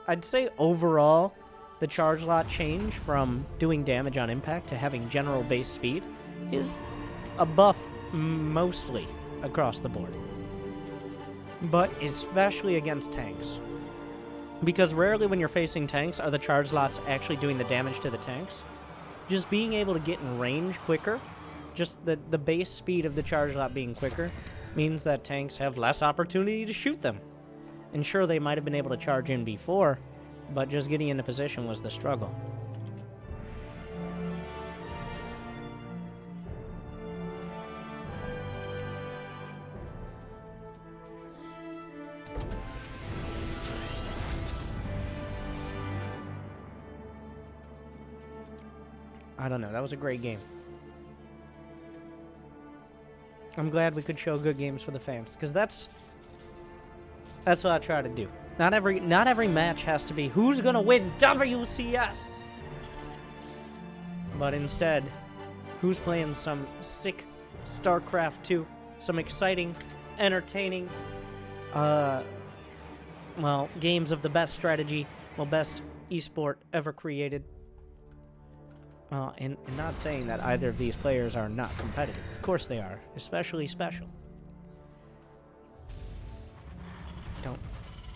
I'd say overall the charge lot change from doing damage on impact to having general base speed is a buff mostly across the board, but especially against tanks. Because rarely when you're facing tanks are the charge lots actually doing the damage to the tanks. Just being able to get in range quicker, just the base speed of the charge lot being quicker, means that tanks have less opportunity to shoot them. And sure, they might have been able to charge in before, but just getting into position was the struggle. I don't know. That was a great game. I'm glad we could show good games for the fans, because that's what I try to do. Not every match has to be who's gonna win WCS, but instead, who's playing some sick Starcraft 2, some exciting, entertaining, well, games of the best strategy, well, best esport ever created. And not saying that either of these players are not competitive. Of course they are, especially Special.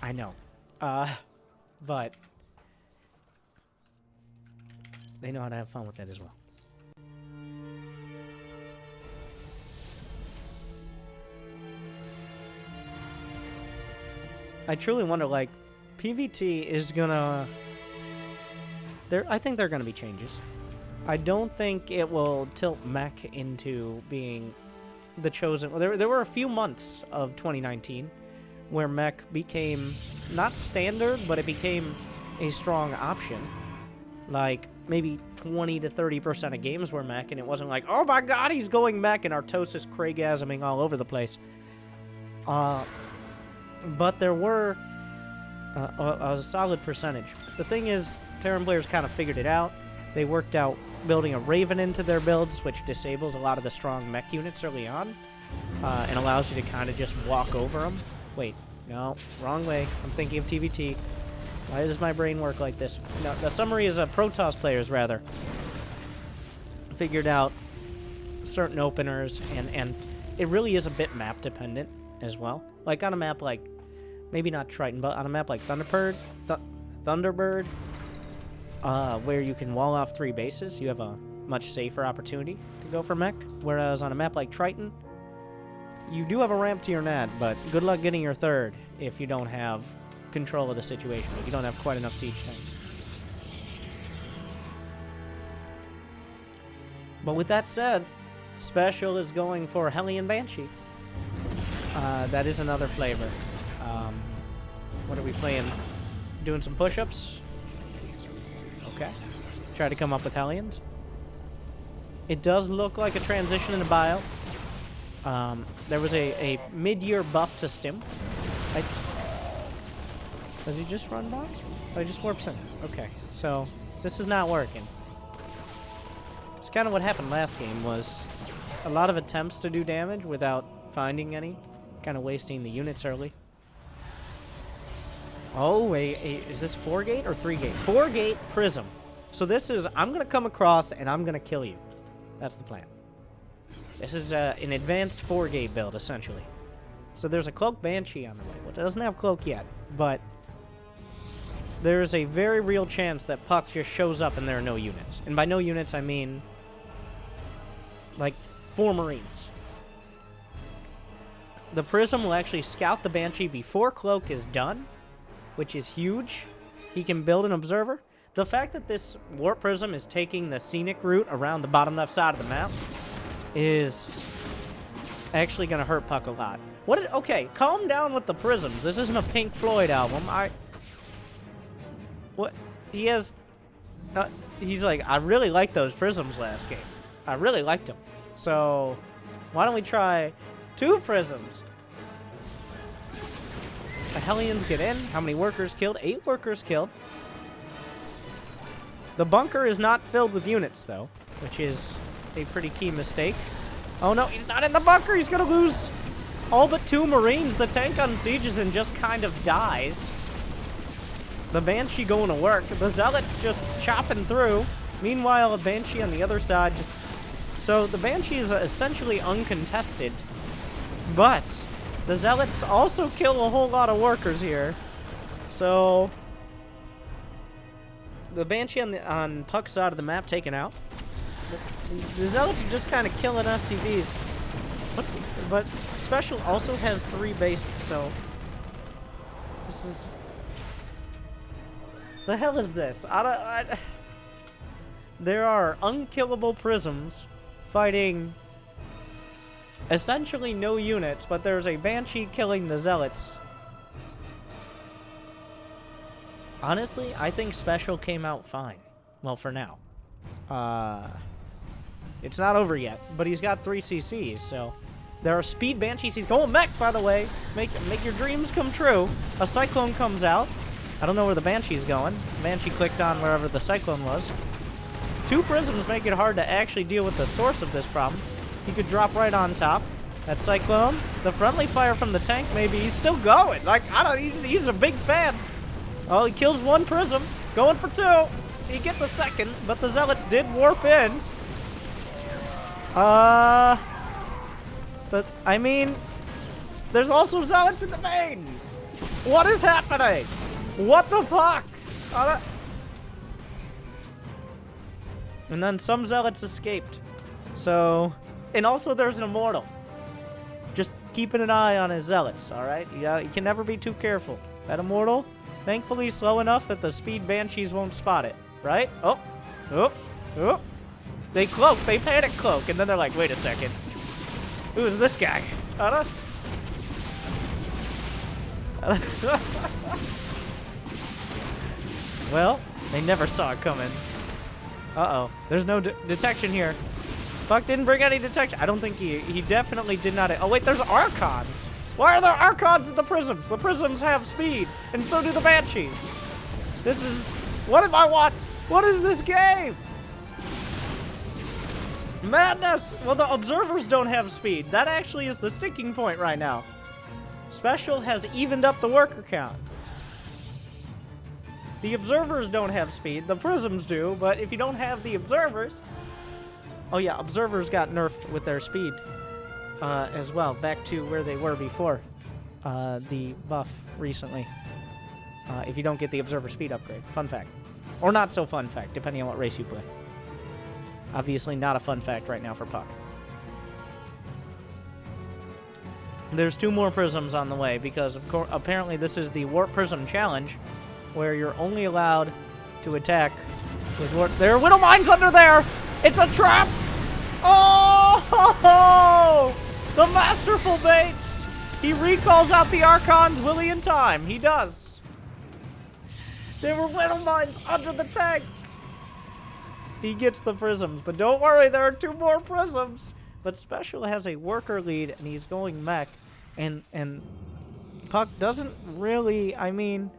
I know. But they know how to have fun with it as well. I truly wonder, like, PvT is gonna... I think there are gonna be changes. I don't think it will tilt mech into being the chosen... Well, there were a few months of 2019 where mech became not standard, but it became a strong option. Like, maybe 20 to 30% of games were mech, and it wasn't like, oh my god, he's going mech, and Artosis Craigasming all over the place. But there were a solid percentage. The thing is, Terran players kind of figured it out. They worked out building a Raven into their builds, which disables a lot of the strong mech units early on, and allows you to kind of just walk over them. Wait, no, wrong way. I'm thinking of TVT. Why does my brain work like this? No, the summary is Protoss players, rather, figured out certain openers, and it really is a bit map dependent as well. Like on a map like, maybe not Triton, but on a map like Thunderbird, where you can wall off 3 bases, you have a much safer opportunity to go for mech. Whereas on a map like Triton, you do have a ramp to your NAD, but good luck getting your 3rd if you don't have control of the situation, if you don't have quite enough siege tanks. But with that said, Special is going for Hellion Banshee. That is another flavor. What are we playing? Doing some push-ups? Okay. Try to come up with Hellions. It does look like a transition in the bio. There was a mid-year buff to Stim. Does he just run by? Oh, he just warps in. Okay, so this is not working. It's kind of what happened last game, was a lot of attempts to do damage without finding any. Kind of wasting the units early. Oh, is this 4-gate or 3-gate? 4-gate Prism. So this is, I'm going to come across and I'm going to kill you. That's the plan. This is an advanced 4-gate build, essentially. So there's a Cloak Banshee on the way. Well, it doesn't have Cloak yet, but there's a very real chance that Puck just shows up and there are no units. And by no units, I mean, like, 4 Marines. The Prism will actually scout the Banshee before Cloak is done, which is huge. He can build an Observer. The fact that this Warp Prism is taking the scenic route around the bottom left side of the map is actually going to hurt Puck a lot. Okay, calm down with the Prisms. This isn't a Pink Floyd album. What? He has... he's like, I really liked those Prisms last game. I really liked them. So, why don't we try 2 Prisms? The Hellions get in. How many workers killed? 8 workers killed. The bunker is not filled with units, though, which is a pretty key mistake. Oh, no, he's not in the bunker. He's going to lose all but 2 Marines. The tank unsieges and just kind of dies. The Banshee going to work. The Zealots just chopping through. Meanwhile, a Banshee on the other side. So the Banshee is essentially uncontested. But the Zealots also kill a whole lot of workers here. So the Banshee on Puck's side of the map taken out. The Zealots are just kind of killing SCVs. But Special also has 3 bases, so this is... The hell is this? There are unkillable Prisms fighting essentially no units, but there's a Banshee killing the Zealots. Honestly, I think Special came out fine. Well, for now. It's not over yet, but he's got 3 CCs, so... There are speed Banshees. He's going mech, by the way. Make your dreams come true. A Cyclone comes out. I don't know where the Banshee's going. Banshee clicked on wherever the Cyclone was. 2 Prisms make it hard to actually deal with the source of this problem. He could drop right on top. That Cyclone. The friendly fire from the tank, maybe. He's still going. Like, he's a big fan. Oh, he kills 1 Prism. Going for 2. He gets a second, but the Zealots did warp in. I mean, there's also Zealots in the main. What is happening? What the fuck? And then some Zealots escaped. So, and also there's an Immortal. Just keeping an eye on his Zealots, alright? You can never be too careful. That Immortal, thankfully slow enough that the speed Banshees won't spot it, right? Oh. They cloak, they panic cloak, and then they're like, wait a second. Who is this guy? Well, they never saw it coming. Uh-oh. There's no detection here. Puck didn't bring any detection. I don't think he definitely did not. Oh, wait, there's Archons. Why are there Archons in the Prisms? The Prisms have speed, and so do the Banshees. This is... What am I want? What is this game? Madness! Well, the Observers don't have speed. That actually is the sticking point right now. Special has evened up the worker count. The Observers don't have speed. The Prisms do, but if you don't have the Observers... Oh yeah, Observers got nerfed with their speed as well, back to where they were before the buff recently. If you don't get the Observer speed upgrade. Fun fact. Or not so fun fact, depending on what race you play. Obviously not a fun fact right now for Puck. There's 2 more Prisms on the way because apparently this is the Warp Prism Challenge where you're only allowed to attack with Warp. There are Widow Mines under there! It's a trap! Oh! The masterful baits! He recalls out the Archons. Will he in time? He does. There were Widow Mines under the tank. He gets the prisms, but don't worry, there are 2 more prisms. But Special has a worker lead, and he's going mech, and Puck doesn't really, I mean...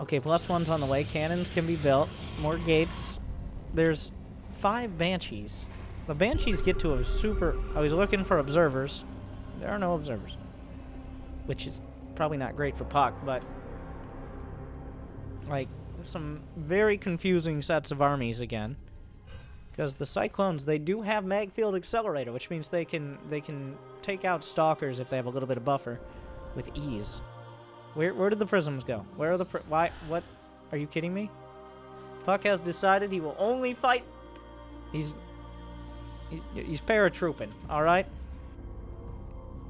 Okay, +1's on the way. Cannons can be built. More gates. There's 5 Banshees. The Banshees get to a super... Oh, he's looking for observers. There are no observers. Which is probably not great for Puck, but... Like, some very confusing sets of armies again. Because the Cyclones, they do have Magfield Accelerator, which means they can take out Stalkers if they have a little bit of buffer with ease. Where did the prisms go? Where are the why? What? Are you kidding me? Puck has decided he will only fight. He's paratrooping. All right.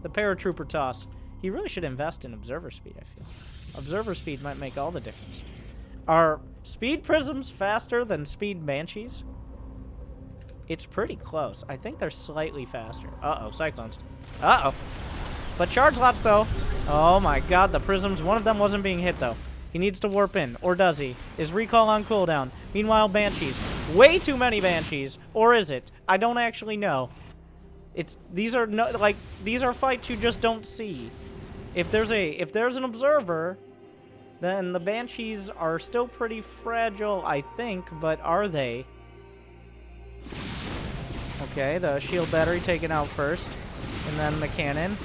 The paratrooper toss. He really should invest in observer speed. I feel observer speed might make all the difference. Are speed prisms faster than speed banshees? It's pretty close. I think they're slightly faster. Uh-oh, Cyclones. Uh-oh. But charge lots, though. Oh, my God. The prisms. One of them wasn't being hit, though. He needs to warp in. Or does he? Is recall on cooldown? Meanwhile, Banshees. Way too many Banshees. Or is it? I don't actually know. These are fights you just don't see. If there's an observer, then the Banshees are still pretty fragile, I think. But are they? Okay, the shield battery taken out first. And then the cannon.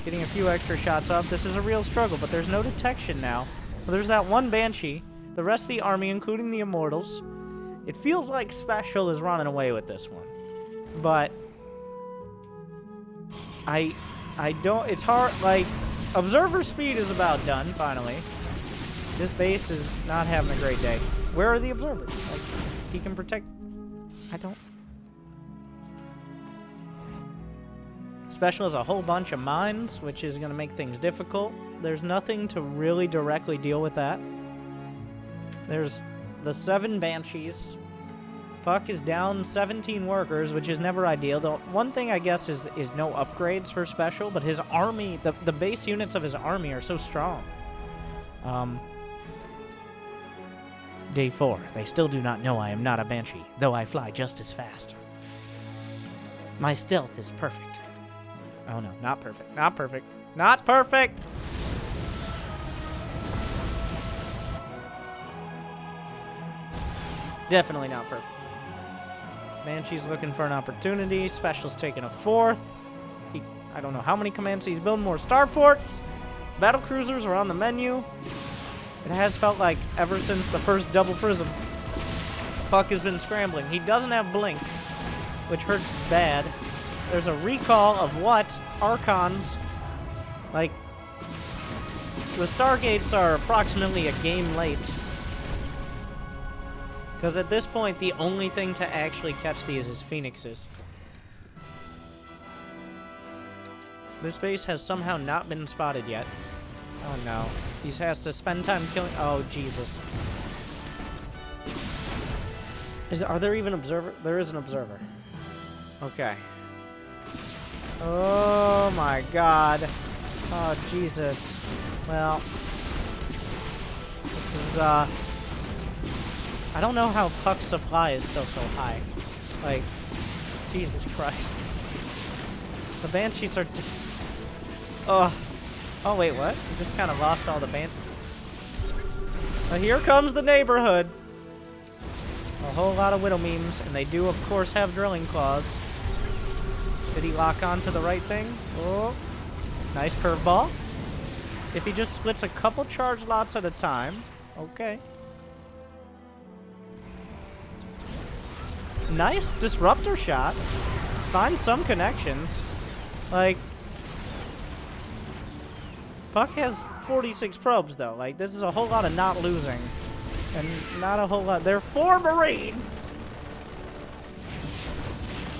Getting a few extra shots up. This is a real struggle, but there's no detection now. Well, there's that one Banshee. The rest of the army, including the Immortals. It feels like Special is running away with this one. But I don't... It's hard, like... Observer speed is about done, finally. This base is not having a great day. Where are the observers? Like, he can protect... I don't... Special has a whole bunch of mines, which is going to make things difficult. There's nothing to really directly deal with that. There's the 7 Banshees. Puck is down 17 workers, which is never ideal. The one thing, I guess, is no upgrades for Special, but his army, the base units of his army are so strong. Day 4. They still do not know I am not a Banshee, though I fly just as fast. My stealth is perfect. Oh no, not perfect. Not perfect. Not perfect! Definitely not perfect. Banshee's looking for an opportunity. Special's taking a 4th. I don't know how many commands he's building more starports. Battle cruisers are on the menu. It has felt like ever since the first double prism, Puck has been scrambling. He doesn't have blink, which hurts bad. There's a recall of what? Archons. Like, the Stargates are approximately a game late. Because at this point, the only thing to actually catch these is Phoenixes. This base has somehow not been spotted yet. Oh no. He has to spend time killing... Oh, Jesus. Are there even observer? There is an observer. Okay. Oh my God. Oh, Jesus. Well. This is, I don't know how Puck's supply is still so high. Like, Jesus Christ. The Banshees are... Oh, wait, what? We just kind of lost all the Banshees. Well, here comes the neighborhood. A whole lot of Widow memes, and they do, of course, have drilling claws. Did he lock on to the right thing? Oh, nice curveball. If he just splits a couple charge lots at a time. Okay. Nice disruptor shot. Find some connections. Like, Puck has 46 probes, though. Like, this is a whole lot of not losing. And not a whole lot. There are 4 Marines!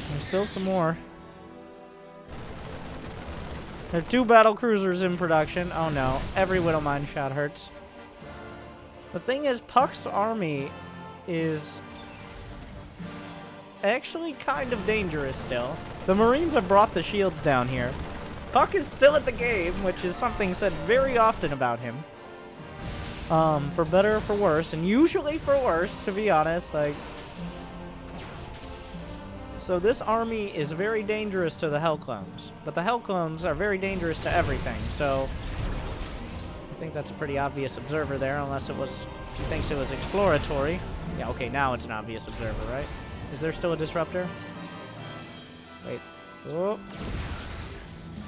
There's still some more. There are 2 battle cruisers in production. Oh no, every Widow Mine shot hurts. The thing is, Puck's army is... actually kind of dangerous still. The Marines have brought the shields down here. Puck is still at the game, which is something said very often about him. For better or for worse, and usually for worse, to be honest. Like, so this army is very dangerous to the Hell Clones, but the Hell Clones are very dangerous to everything, so I think that's a pretty obvious observer there, unless it was, he thinks it was exploratory. Yeah, okay, now it's an obvious observer, right? Is there still a disruptor? Wait. Oh.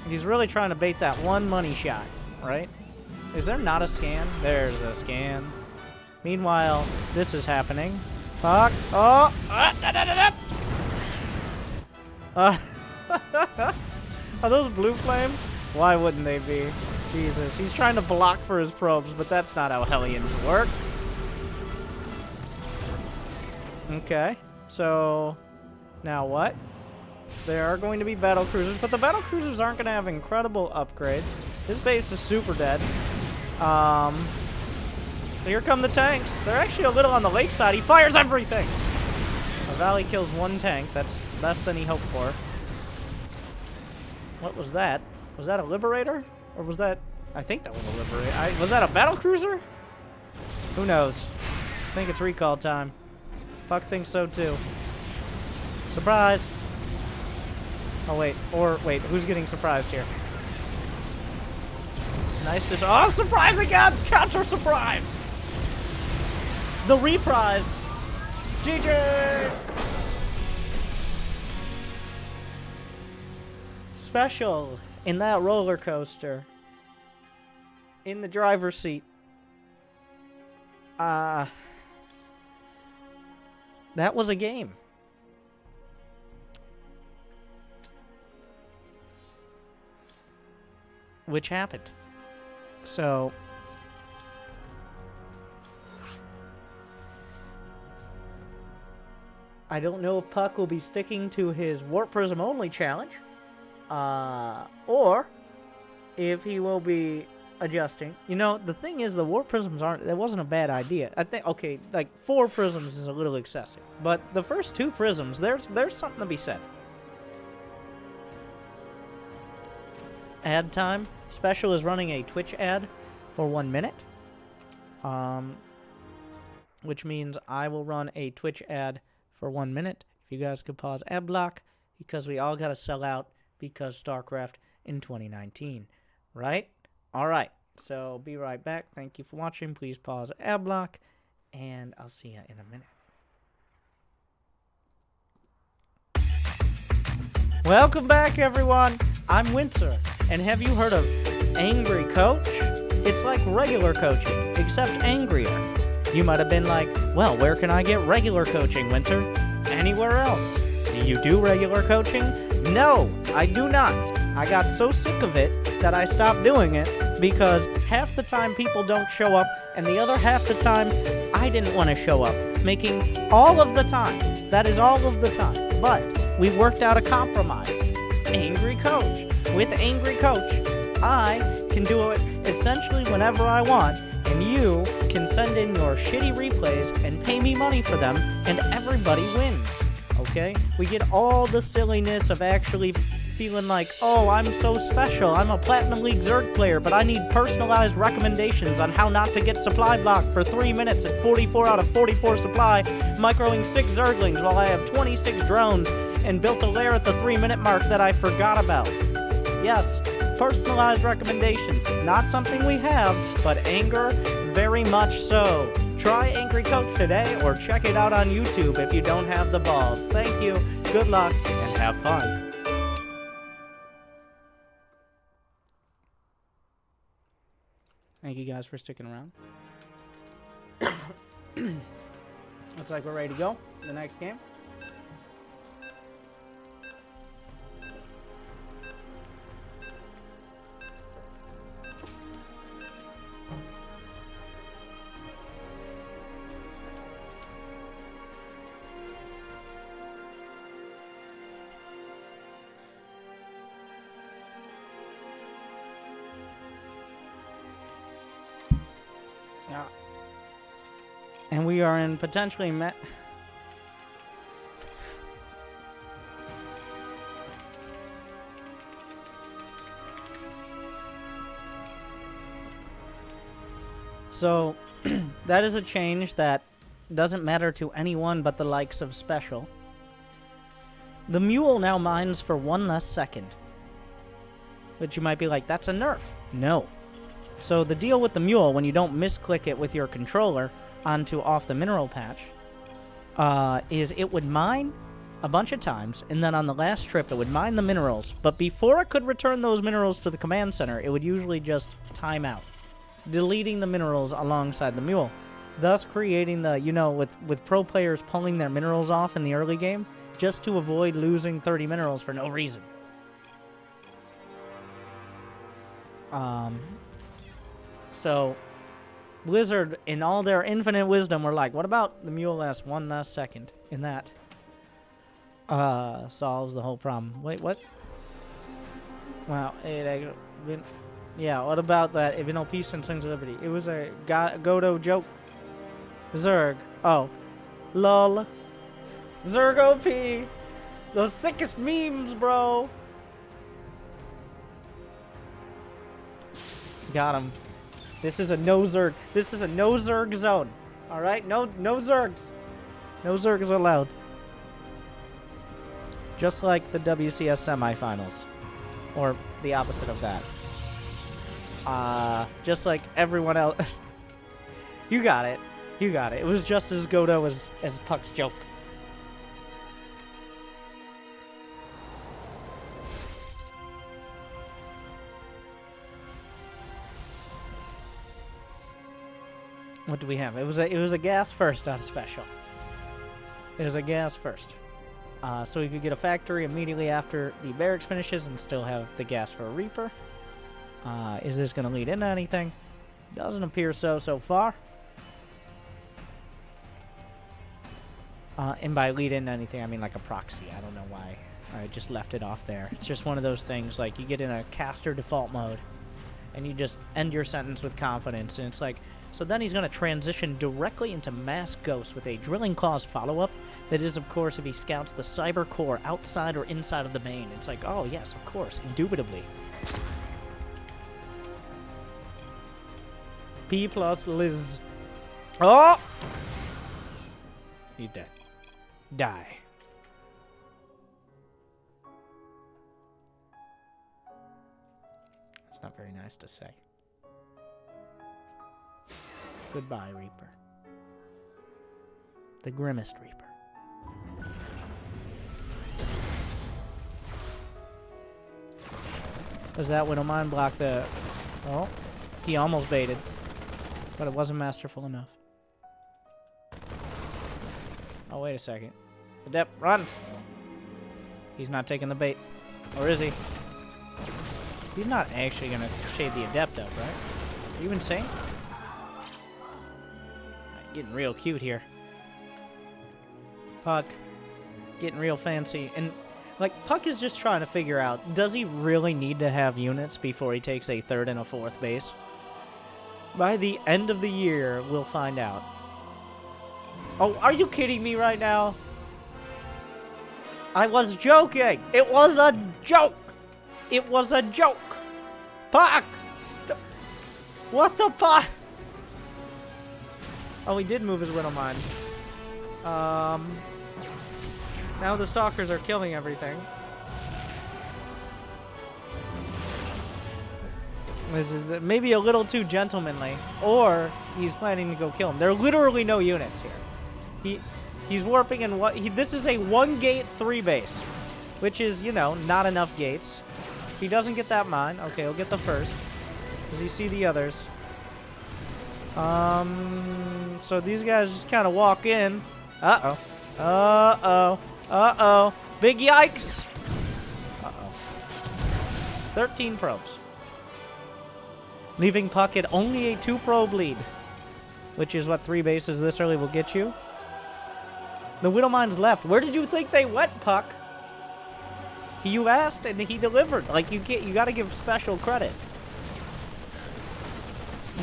He's really trying to bait that one money shot, right? Is there not a scan? There's a scan. Meanwhile, this is happening. Fuck. Oh! Are those blue flame? Why wouldn't they be? Jesus. He's trying to block for his probes, but that's not how Hellions work. Okay. So, now what? There are going to be battle cruisers, but the battle cruisers aren't going to have incredible upgrades. This base is super dead. Here come the tanks. They're actually a little on the lake side. He fires everything. A Valley kills one tank. That's less than he hoped for. What was that? Was that a Liberator? Or was that... I think that was a Liberator. Was that a battle cruiser? Who knows? I think it's recall time. Puck thinks so too. Surprise! Oh, wait. Or, wait, who's getting surprised here? Nice to... Oh, surprise again! Counter surprise! The reprise! GG! Special in that roller coaster. In the driver's seat. That was a game. Which happened. So, I don't know if Puck will be sticking to his Warp Prism only challenge, or if he will be adjusting. You know, the thing is, the Warp Prisms aren't, that wasn't a bad idea. I think, okay, like 4 prisms is a little excessive, but the first 2 prisms, there's something to be said. Ad time. Special is running a Twitch ad for 1 minute. Which means I will run a Twitch ad for 1 minute. If you guys could pause ad block, because we all gotta sell out because StarCraft in 2019. Right? Alright. So be right back. Thank you for watching. Please pause ad block, and I'll see you in a minute. Welcome back, everyone. I'm Winter, and have you heard of Angry Coach? It's like regular coaching, except angrier. You might have been like, well, where can I get regular coaching, Winter? Anywhere else. Do you do regular coaching? No, I do not. I got so sick of it that I stopped doing it because half the time people don't show up, and the other half the time I didn't want to show up, making all of the time. That is all of the time. But we worked out a compromise. Angry Coach. With Angry Coach, I can do it essentially whenever I want, and you can send in your shitty replays and pay me money for them, and everybody wins. Okay? We get all the silliness of actually feeling like, oh, I'm so special. I'm a Platinum League Zerg player, but I need personalized recommendations on how not to get supply blocked for 3 minutes at 44 out of 44 supply, microing 6 Zerglings while I have 26 drones and built a lair at the 3-minute mark that I forgot about. Yes, personalized recommendations. Not something we have, but anger, very much so. Try Angry Coach today or check it out on YouTube if you don't have the balls. Thank you, good luck, and have fun. Thank you guys for sticking around. Looks like we're ready to go. The next game. And we are in potentially So, that is a change that doesn't matter to anyone but the likes of Special. The Mule now mines for 1 less second. But you might be like, that's a nerf. No. So the deal with the Mule, when you don't misclick it with your controller onto off the mineral patch, is it would mine a bunch of times, and then on the last trip it would mine the minerals, but before it could return those minerals to the command center, it would usually just time out, deleting the minerals alongside the Mule, thus creating the, you know, with pro players pulling their minerals off in the early game, just to avoid losing 30 minerals for no reason. So Blizzard, in all their infinite wisdom, were like, what about the Mule lasts 1 last second? And that solves the whole problem. Wait, what? Wow. Yeah, what about that? If no peace and swings of liberty. It was a Godo joke. Zerg. Oh. Lol. Zerg OP. The sickest memes, bro. Got him. This is a no Zerg. This is a no Zerg zone. All right, no Zergs. No Zergs allowed. Just like the WCS semifinals, or the opposite of that. Just like everyone else. You got it. You got it. It was just as Godo as Puck's joke. What do we have? It was a gas first, not a special. It was a gas first. So we could get a factory immediately after the barracks finishes and still have the gas for a Reaper. Is this going to lead into anything? Doesn't appear so far. And by lead into anything, I mean like a proxy. I don't know why I just left it off there. It's just one of those things, like you get in a caster default mode and you just end your sentence with confidence, and it's like, so then he's going to transition directly into Mass Ghost with a Drilling Claws follow-up. That is, of course, if he scouts the Cyber Core outside or inside of the main. It's like, oh, yes, of course, indubitably. P plus Liz. Oh! He's dead. Die. That's not very nice to say. Goodbye, Reaper. The grimmest Reaper. Does that Widowmine block the... Oh, he almost baited. But it wasn't masterful enough. Oh, wait a second. Adept, run! He's not taking the bait. Or is he? He's not actually going to shade the Adept up, right? Are you insane? Getting real cute here. Puck. Getting real fancy. And, like, Puck is just trying to figure out, does he really need to have units before he takes a 3rd and a 4th base? By the end of the year, we'll find out. Oh, are you kidding me right now? I was joking. It was a joke. It was a joke. Puck! What the fuck? Oh, he did move his Widowmine. Now the Stalkers are killing everything. This is maybe a little too gentlemanly. Or he's planning to go kill him. There are literally no units here. He's warping in what... This is a 1-gate 3-base. Which is, you know, not enough gates. If he doesn't get that mine, okay, he'll get the first. Does he see the others? So these guys just kind of walk in. Uh-oh. Uh-oh. Uh-oh. Big yikes! Uh-oh. 13 probes. Leaving Puck at only a 2-probe lead. Which is what 3 bases this early will get you. The Widowmine's left. Where did you think they went, Puck? You asked and he delivered. Like, you gotta give special credit.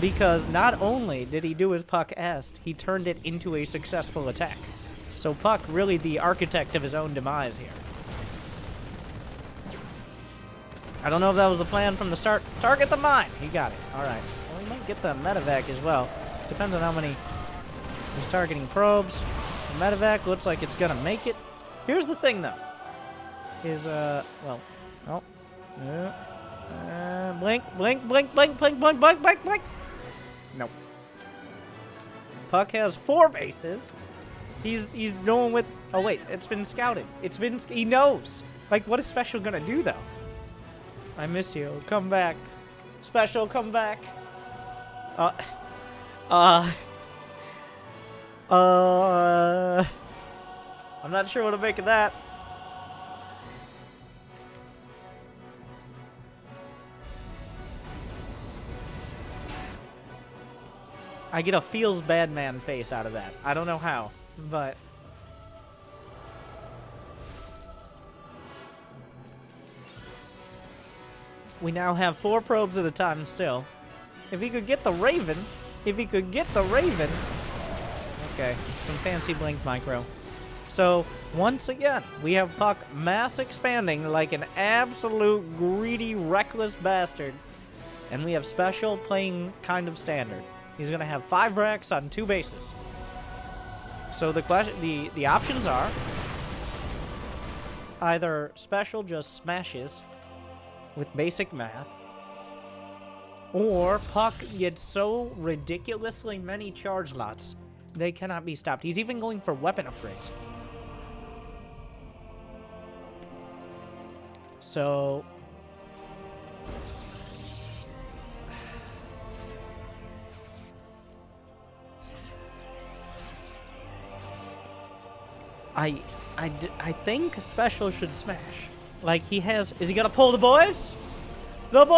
Because not only did he do as Puck asked, he turned it into a successful attack. So Puck really the architect of his own demise here. I don't know if that was the plan from the start. Target the mine! He got it. Alright. Well, he might get the medevac as well. Depends on how many he's targeting probes. The medevac looks like it's gonna make it. Here's the thing, though. Is, well, oh. Blink, blink, blink, blink, blink, blink, blink, blink, blink. Nope. Puck has 4 bases. He's going with... Oh, wait. It's been scouted. He knows. Like, what is Special gonna do, though? I miss you. Come back. Special, come back. I'm not sure what to make of that. I get a feels bad man face out of that. I don't know how, but... We now have 4 probes at a time still. If he could get the Raven... Okay, some fancy blink micro. So, once again, we have Puck mass expanding like an absolute greedy, reckless bastard. And we have Special playing kind of standard. He's going to have 5 racks on 2 bases. So the options are either Special just smashes with basic math, or Puck gets so ridiculously many charge lots they cannot be stopped. He's even going for weapon upgrades. So I think Special should smash. Like he has... Is he gonna pull the boys? The boys!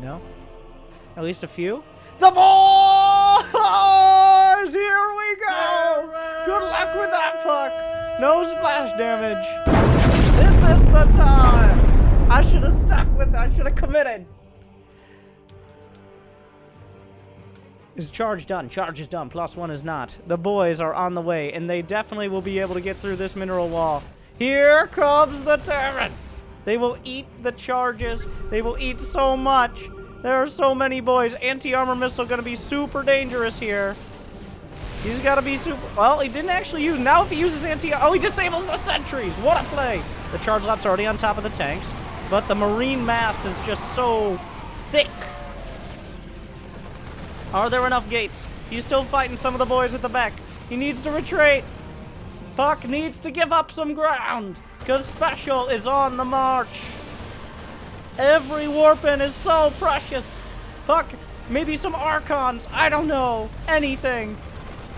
No? At least a few? The boys! Here we go! Good luck with that, Puck! No splash damage. This is the time! I should have stuck with it. I should have committed. Is charge done? Charge is done. +1 is not. The boys are on the way, and they definitely will be able to get through this mineral wall. Here comes the Terran! They will eat the charges. They will eat so much. There are so many boys. Anti-armor missile going to be super dangerous here. He's got to be super... Well, he didn't actually use... Now if he uses anti... Oh, he disables the sentries. What a play. The charge lot's already on top of the tanks, but the marine mass is just so thick. Are there enough gates? He's still fighting some of the boys at the back. He needs to retreat. Puck needs to give up some ground, because Special is on the march. Every warpin is so precious. Puck, maybe some Archons. I don't know. Anything.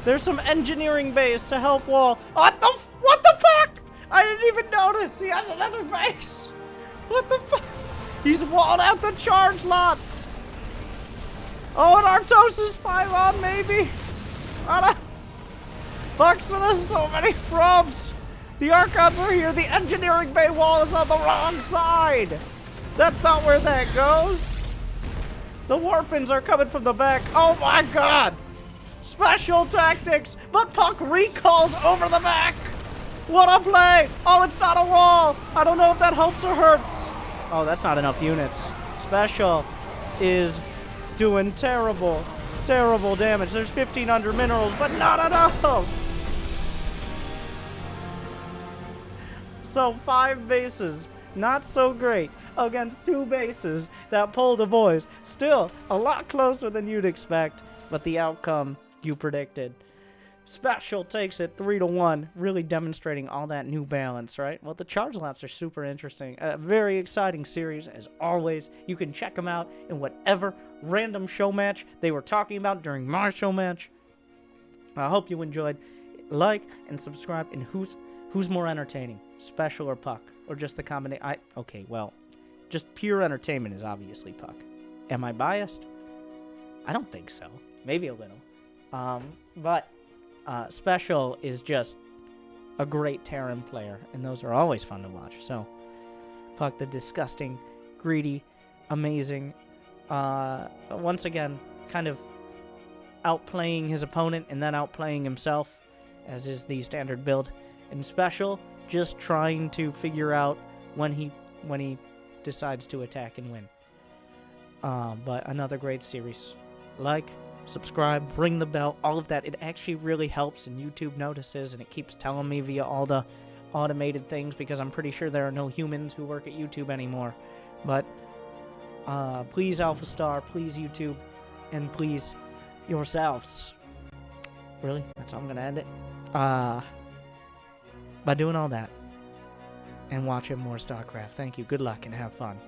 There's some engineering base to help wall. What the fuck? I didn't even notice. He has another base. What the fuck? He's walled out the charge lots. Oh, an Artosis pylon, maybe? Fuck, so there's so many probes. The Archons are here. The engineering bay wall is on the wrong side. That's not where that goes. The Warpins are coming from the back. Oh my god. Special tactics. But Puck recalls over the back. What a play. Oh, it's not a wall. I don't know if that helps or hurts. Oh, that's not enough units. Special is... doing terrible damage. There's 1,500 minerals, but not enough. So 5 bases, not so great against 2 bases that pull the boys. Still a lot closer than you'd expect, but the outcome you predicted. Special takes it 3-1, really demonstrating all that new balance, right? Well, the charge lots are super interesting. A very exciting series, as always. You can check them out in whatever random show match they were talking about during my show match. I hope you enjoyed. Like and subscribe. And who's more entertaining, Special or Puck? Or just the combination? Okay, well, just pure entertainment is obviously Puck. Am I biased? I don't think so. Maybe a little. But... Special is just a great Terran player, and those are always fun to watch. So, Puck the disgusting, greedy, amazing, once again, kind of outplaying his opponent and then outplaying himself, as is the standard build. And Special just trying to figure out when he decides to attack and win. But another great series. Like, subscribe, ring the bell, all of that. It actually really helps, and YouTube notices, and it keeps telling me via all the automated things, because I'm pretty sure there are no humans who work at YouTube anymore. But please Alpha Star, please YouTube, and please yourselves. Really? That's how I'm gonna end it? By doing all that and watching more StarCraft. Thank you, good luck, and have fun.